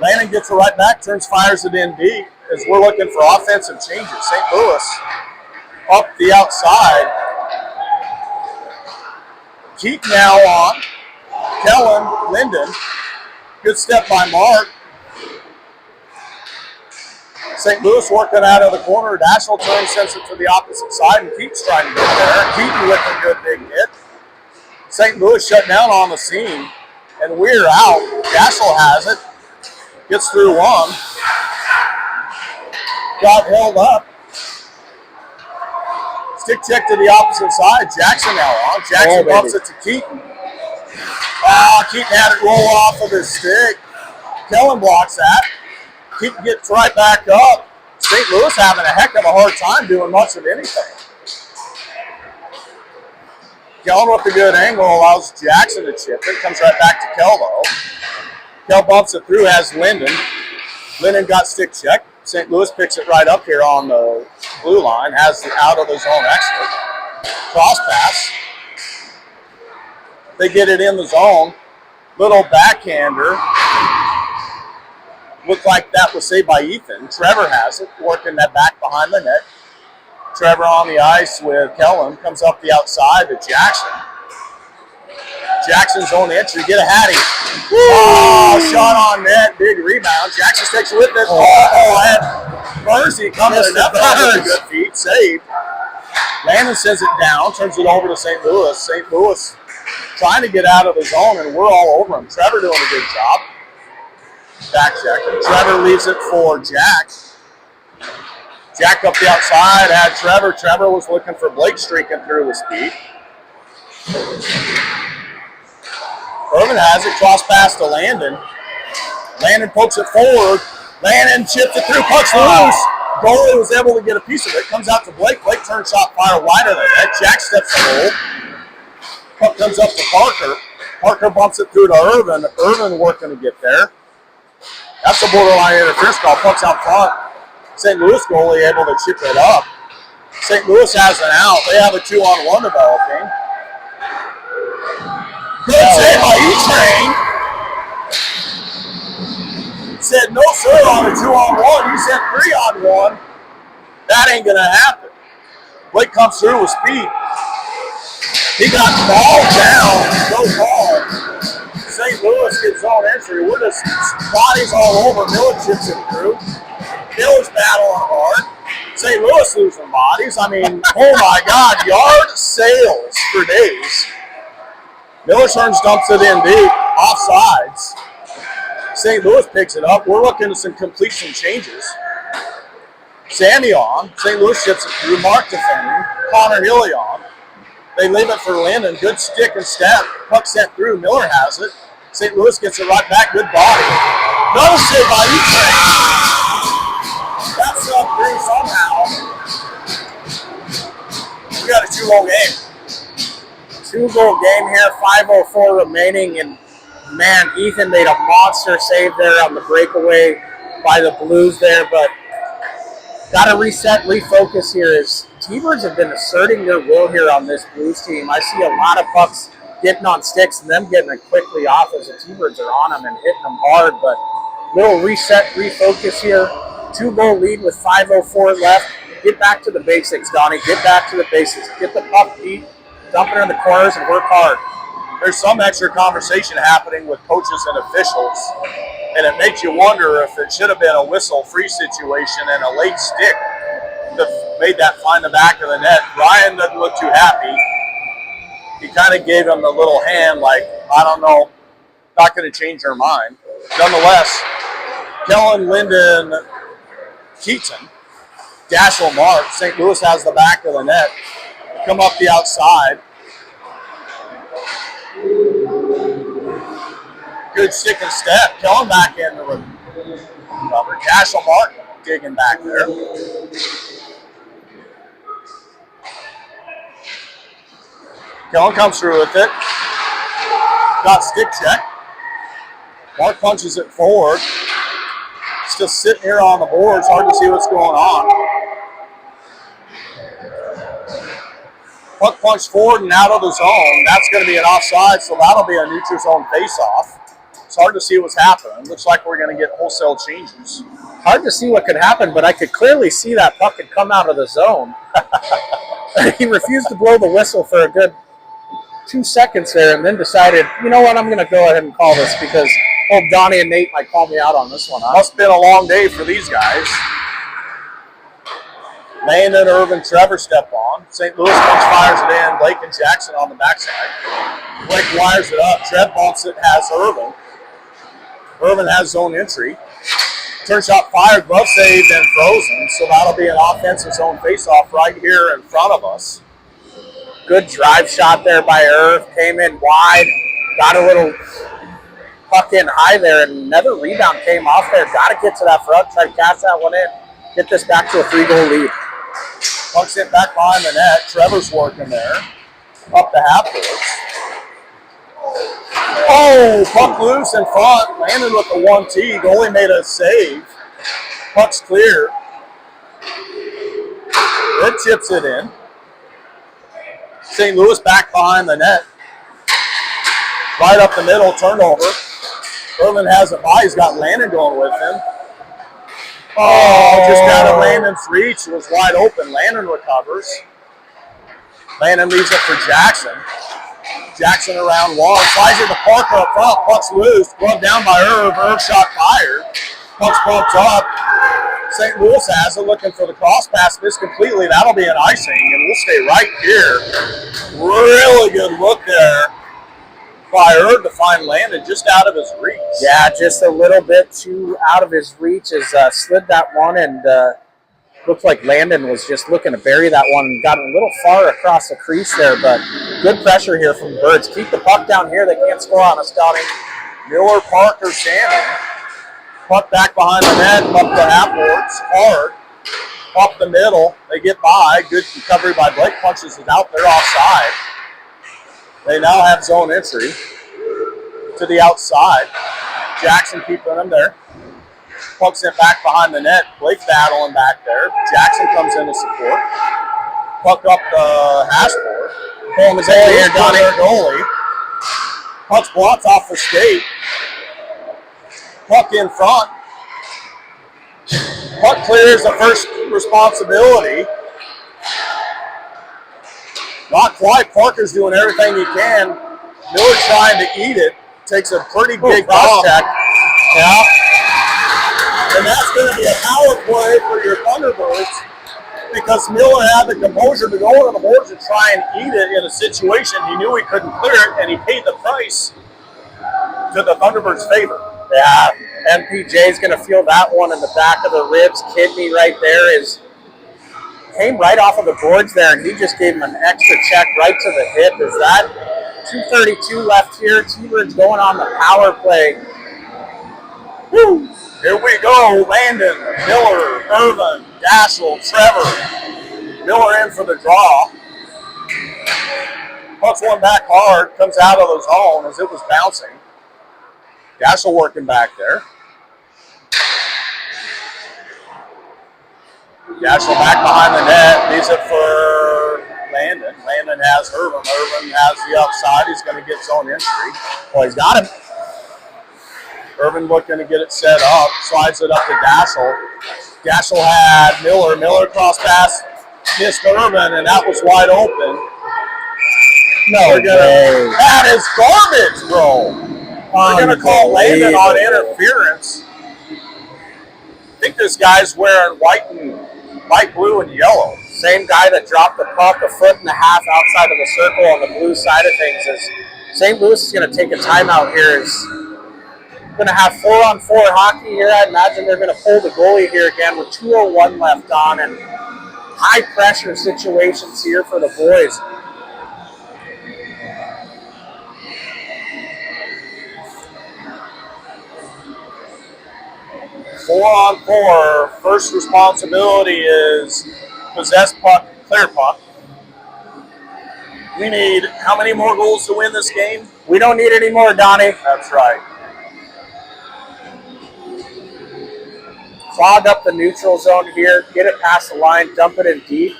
Landon gets it right back, fires it in deep as we're looking for offensive changes. St. Louis up the outside. Keaton now on. Kellen, Linden. Good step by Mark. St. Louis working out of the corner. Dassel turns, sends it to the opposite side, and Keaton's trying to get there. Keaton with a good big hit. St. Louis shut down on the scene, and we're out. Dassel has it. Gets through one. Got held up. Stick check to the opposite side. Jackson now on. Jackson bumps it to Keaton. Keaton had it roll off of his stick. Kellen blocks that. Keaton gets right back up. St. Louis having a heck of a hard time doing much of anything. Kellen with a good angle allows Jackson to chip it. Comes right back to Kel though. Kel bumps it through, has Linden. Linden got stick check. St. Louis picks it right up here on the blue line, has the out of the zone exit. Cross pass. They get it in the zone. Little backhander. Looked like that was saved by Ethan. Trevor has it, working that back behind the net. Trevor on the ice with Kellen. Comes up the outside to Jackson. Jackson's on the entry. Get a hattie. Oh, shot on net. Big rebound. Jackson takes it with it. And Mercy comes in. That's a good feed. Saved. Landon sends it down. Turns it over to St. Louis. St. Louis trying to get out of the zone, and we're all over him. Trevor doing a good job. Back check. Trevor leaves it for Jack. Jack up the outside, had Trevor. Trevor was looking for Blake streaking through with speed. Irvin has it, cross pass to Landon. Landon pokes it forward. Landon chips it through, pucks loose. Goalie was able to get a piece of it. Comes out to Blake. Blake turns shot fire wider than that. Jack steps the hole. Puck comes up to Parker. Parker bumps it through to Irvin. Irvin working to get there. That's a borderline interference call. Puck's out front. St. Louis goalie able to chip it up. St. Louis has an out. They have a 2-on-1 developing. Good save by E-Train. Said no sir on a 2-on-1. He said 3-on-1. That ain't gonna happen. Blake comes through with speed. He got the ball down. No ball. St. Louis gets zone entry. We're just bodies all over. Miller chips it through. Miller's battling hard. St. Louis losing bodies. I mean, oh my God, yard sales for days. Miller turns, dumps it in deep, offsides. St. Louis picks it up. We're looking at some completion changes. Sammy on. St. Louis ships it through. Mark defending. Connor Hilly on. They leave it for Landon. Good stick and step. Puck sent through. Miller has it. St. Louis gets it right back. Good body. Another save by E-Train. That's up three somehow. We got a 2-goal game. 2-goal game here, 5:04 remaining, and man, Ethan made a monster save there on the breakaway by the Blues there, but got to reset, refocus here as Tbirds have been asserting their will here on this Blues team. I see a lot of pucks getting on sticks and them getting it quickly off as the Tbirds are on them and hitting them hard, but little reset, refocus here. 2-goal lead with 5:04 left. Get back to the basics, Donnie. Get back to the basics. Get the puck deep, dump it in the corners, and work hard. There's some extra conversation happening with coaches and officials, and it makes you wonder if it should have been a whistle-free situation and a late stick that made that find the back of the net. Ryan doesn't look too happy. He kind of gave him the little hand like, I don't know, not going to change their mind. Nonetheless, Kellen, Linden, Keaton, Daschel, Mark. St. Louis has the back of the net. Come up the outside. Good stick and step. Kellen back in the cover. Daschel, Mark digging back there. Kellen comes through with it. Got stick check. Mark punches it forward. Still sitting here on the boards. Hard to see what's going on. Puck punched forward and out of the zone. That's going to be an offside, so that'll be a neutral zone face-off. It's hard to see what's happening. Looks like we're going to get wholesale changes. Hard to see what could happen, but I could clearly see that puck had come out of the zone. He refused to blow the whistle for a good 2 seconds there and then decided, you know what, I'm going to go ahead and call this because old Donnie and Nate might call me out on this one. Huh? Must have been a long day for these guys. Landon, Irvin, Trevor step on. St. Louis comes, fires it in. Blake and Jackson on the backside. Blake wires it up. Trev bumps it, has Irvin. Irvin has zone entry. Turn shot fired, glove saved, and frozen. So that'll be an offensive zone faceoff right here in front of us. Good drive shot there by Irv. Came in wide. Got a little puck in high there, and another rebound came off there. Got to get to that front. Try to cast that one in. Get this back to a 3-goal lead. Puck sent back behind the net. Trevor's working there. Up the half court. Oh, puck loose in front. Landon with the 1-T. Goalie made a save. Puck's clear. It chips it in. St. Louis back behind the net. Right up the middle, turnover. Irvin has it by. He's got Landon going with him. Oh, just out of Landon's reach. It was wide open. Landon recovers. Landon leaves it for Jackson. Jackson around one. Slides it to Parker up front. Puck's loose. Gloved down by Irv. Irv shot fired. Puck's bumped up. St. Louis has it, looking for the cross pass. Missed completely. That'll be an icing, and we'll stay right here. Really good look there by Irv to find Landon just out of his reach. Yeah, just a little bit too out of his reach. As slid that one, and looked like Landon was just looking to bury that one and got a little far across the crease there, but good pressure here from Birds. Keep the puck down here. They can't score on us, Donnie. Miller, Parker, Shannon. Puck back behind the net, up the half-boards, hard. Up the middle, they get by. Good recovery by Blake. Punches it out there offside. They now have zone entry to the outside. Jackson keeping them there. Puck's it back behind the net. Blake battling back there. Jackson comes in to support. Puck up the hash board. Pulling his head here, Donnie. Goalie. Puck's blocked off the skate. Puck in front. Puck clears the first responsibility. Not quite. Parker's doing everything he can. Miller trying to eat it. Takes a pretty big cross check. Yeah. And that's going to be a power play for your Thunderbirds because Miller had the composure to go to the boards and try and eat it in a situation he knew he couldn't clear it, and he paid the price to the Thunderbirds' favor. Yeah, MPJ's going to feel that one in the back of the ribs. Kidney right there came right off of the boards there, and he just gave him an extra check right to the hip. Is that 2:32 left here? Tbirds going on the power play. Woo! Here we go. Landon, Miller, Irvin, Daschel, Trevor. Miller in for the draw. Pucks one back hard, comes out of the zone as it was bouncing. Daschel working back there. Daschel back behind the net, leaves it for Landon. Landon has Irvin. Irvin has the outside. He's going to get zone entry. Well, he's got him. Irvin looking to get it set up. Slides it up to Daschel. Daschel had Miller. Miller cross pass. Missed Irvin, and that was wide open. No way. That is garbage, bro. They're going to call Landon on interference. I think this guy's wearing white, blue, and yellow. Same guy that dropped the puck a foot and a half outside of the circle on the blue side of things. As St. Louis is going to take a timeout here. Is going to have 4-on-4 hockey here. I imagine they're going to pull the goalie here again with 2:01 left on, and high pressure situations here for the boys. Four on four. First responsibility is possess puck, clear puck. We need how many more goals to win this game? We don't need any more, Donnie. That's right. Clog up the neutral zone here, get it past the line, dump it in deep,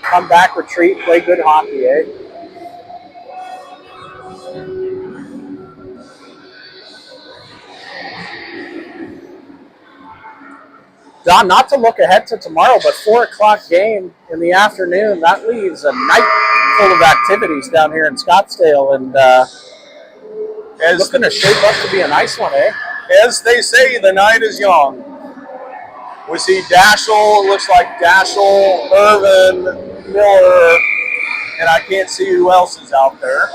come back, retreat, play good hockey, eh? Don, not to look ahead to tomorrow, but 4 o'clock game in the afternoon, that leaves a night full of activities down here in Scottsdale, and it's looking to shape up to be a nice one, eh? As they say, the night is young. We see Daschel, looks like Daschel, Irvin, Miller, and I can't see who else is out there.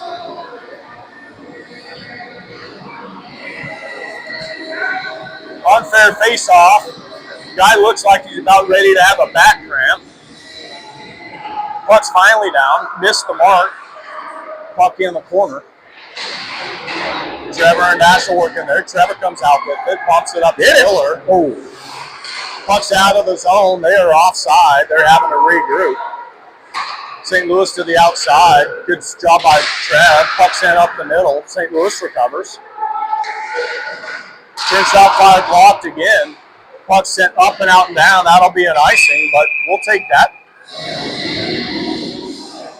Unfair face-off. Guy looks like he's about ready to have a back cramp. Puck's finally down. Missed the mark. Puck in the corner. Trevor and Daschel working there. Trevor comes out with it. Pumps it up to Miller. Oh. Puck's out of the zone. They are offside. They're having to regroup. St. Louis to the outside. Good job by Trev. Puck's in up the middle. St. Louis recovers. Turn shot fired, blocked again. Puck sent up and out and down. That'll be an icing, but we'll take that.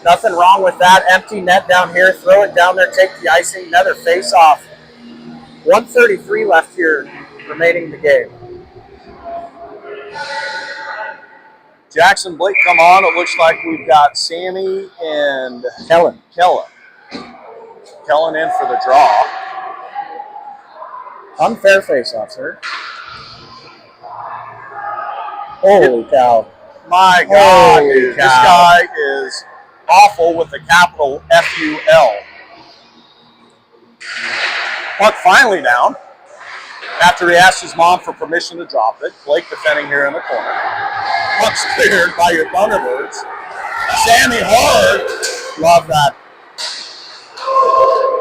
Nothing wrong with that. Empty net down here. Throw it down there. Take the icing. Another face-off. 1:33 left here remaining in the game. Jackson Blake come on. It looks like we've got Sammy and Kellen. Kellen in for the draw. Unfair face-off, sir. Holy cow. My God, Holy dude. cow. This guy is awful with the capital F-U-L. Puck finally down. After he asked his mom for permission to drop it. Blake defending here in the corner. Puck's cleared by your Thunderbirds. Sammy hard. Love that.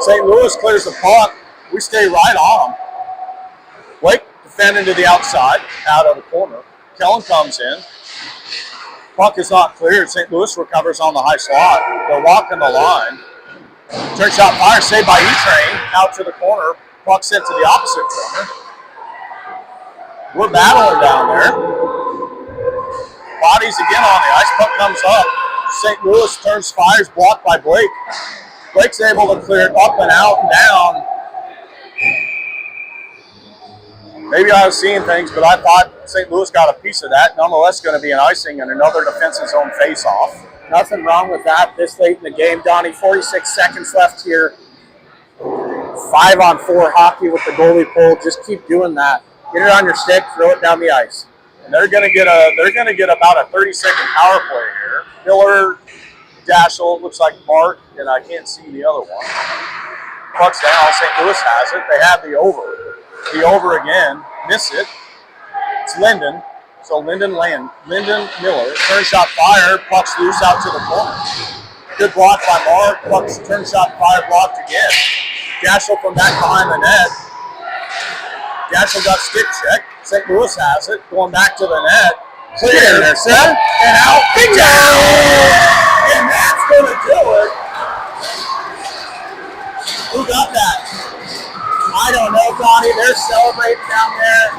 St. Louis clears the puck. We stay right on him. Blake defending to the outside, out of the corner. Kellen comes in. Puck is not cleared. St. Louis recovers on the high slot. They're walking the line. Turn shot fire saved by E-Train. Out to the corner. Puck sent to the opposite corner. We're battling down there. Bodies again on the ice. Puck comes up. St. Louis turns, fires, blocked by Blake. Blake's able to clear it up and out and down. Maybe I was seeing things, but I thought St. Louis got a piece of that. Nonetheless, going to be an icing and another defensive zone face-off. Nothing wrong with that this late in the game, Donnie. 46 seconds left here. 5-on-4 hockey with the goalie pull. Just keep doing that. Get it on your stick, throw it down the ice. And they're going to get about a 30-second power play here. Miller, Dashel, looks like Mark, and I can't see the other one. Puck's down. St. Louis has it. They have the over. The over again. Miss it. It's Linden. So Linden Miller. Turn shot fire. Puck's loose out to the corner. Good block by Mark. Puck's turn shot fire blocked again. Dashel from back behind the net. Dashel got stick check. St. Louis has it. Going back to the net. Clear. Up and out. Bingo! And that's going to do it. Who got that? I don't know, Donnie. They're celebrating down there.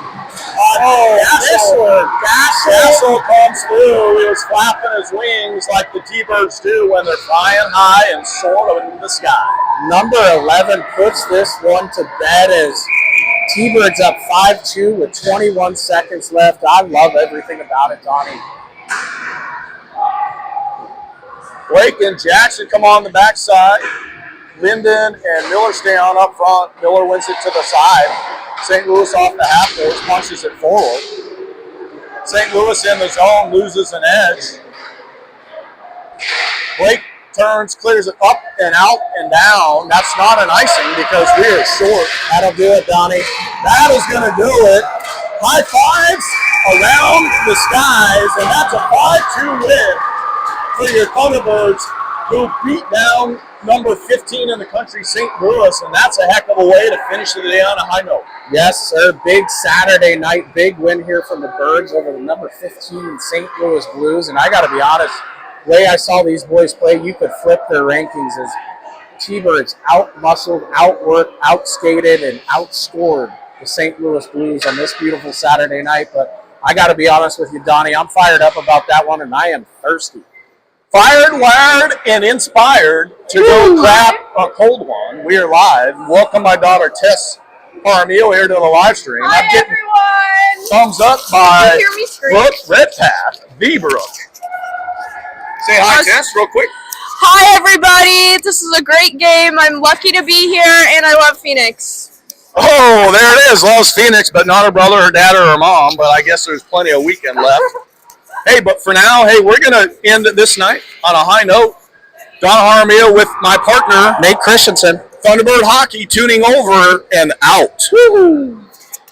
Dashel comes through. He was flapping his wings like the Tbirds do when they're flying high and soaring in the sky. Number 11 puts this one to bed as Tbirds up 5-2 with 21 seconds left. I love everything about it, Donnie. Blake and Jackson come on the backside. Linden and Miller stay on up front. Miller wins it to the side. St. Louis off the half court, punches it forward. St. Louis in the zone, loses an edge. Blake turns, clears it up and out and down. That's not an icing because we are short. That'll do it, Donnie. That is going to do it. High fives around the skies, and that's a 5-2 win for your Thunderbirds, who beat down number 15 in the country, St. Louis, and that's a heck of a way to finish the day on a high note. Yes, sir. Big Saturday night, big win here from the Birds over the number 15 St. Louis Blues, and I got to be honest, the way I saw these boys play, you could flip their rankings as T-Birds out-muscled, outworked, outskated, and outscored the St. Louis Blues on this beautiful Saturday night, but I got to be honest with you, Donnie, I'm fired up about that one, and I am thirsty. Fired, wired, and inspired to go grab a cold one. We are live. Welcome my daughter Tess Paramio here to the live stream. Hi, I'm getting everyone. thumbs up by Can you hear me scream? Brooke Redpath, the Brooke. Say hi, Tess, real quick. Hi, everybody. This is a great game. I'm lucky to be here, and I love Phoenix. Oh, there it is. Loves Phoenix, but not her brother, her dad, or her mom. But I guess there's plenty of weekend left. Hey, but for now, hey, we're going to end this night on a high note. Don Jaramillo with my partner, Nate Christensen. Thunderbird Hockey, tuning over and out. Woo-hoo.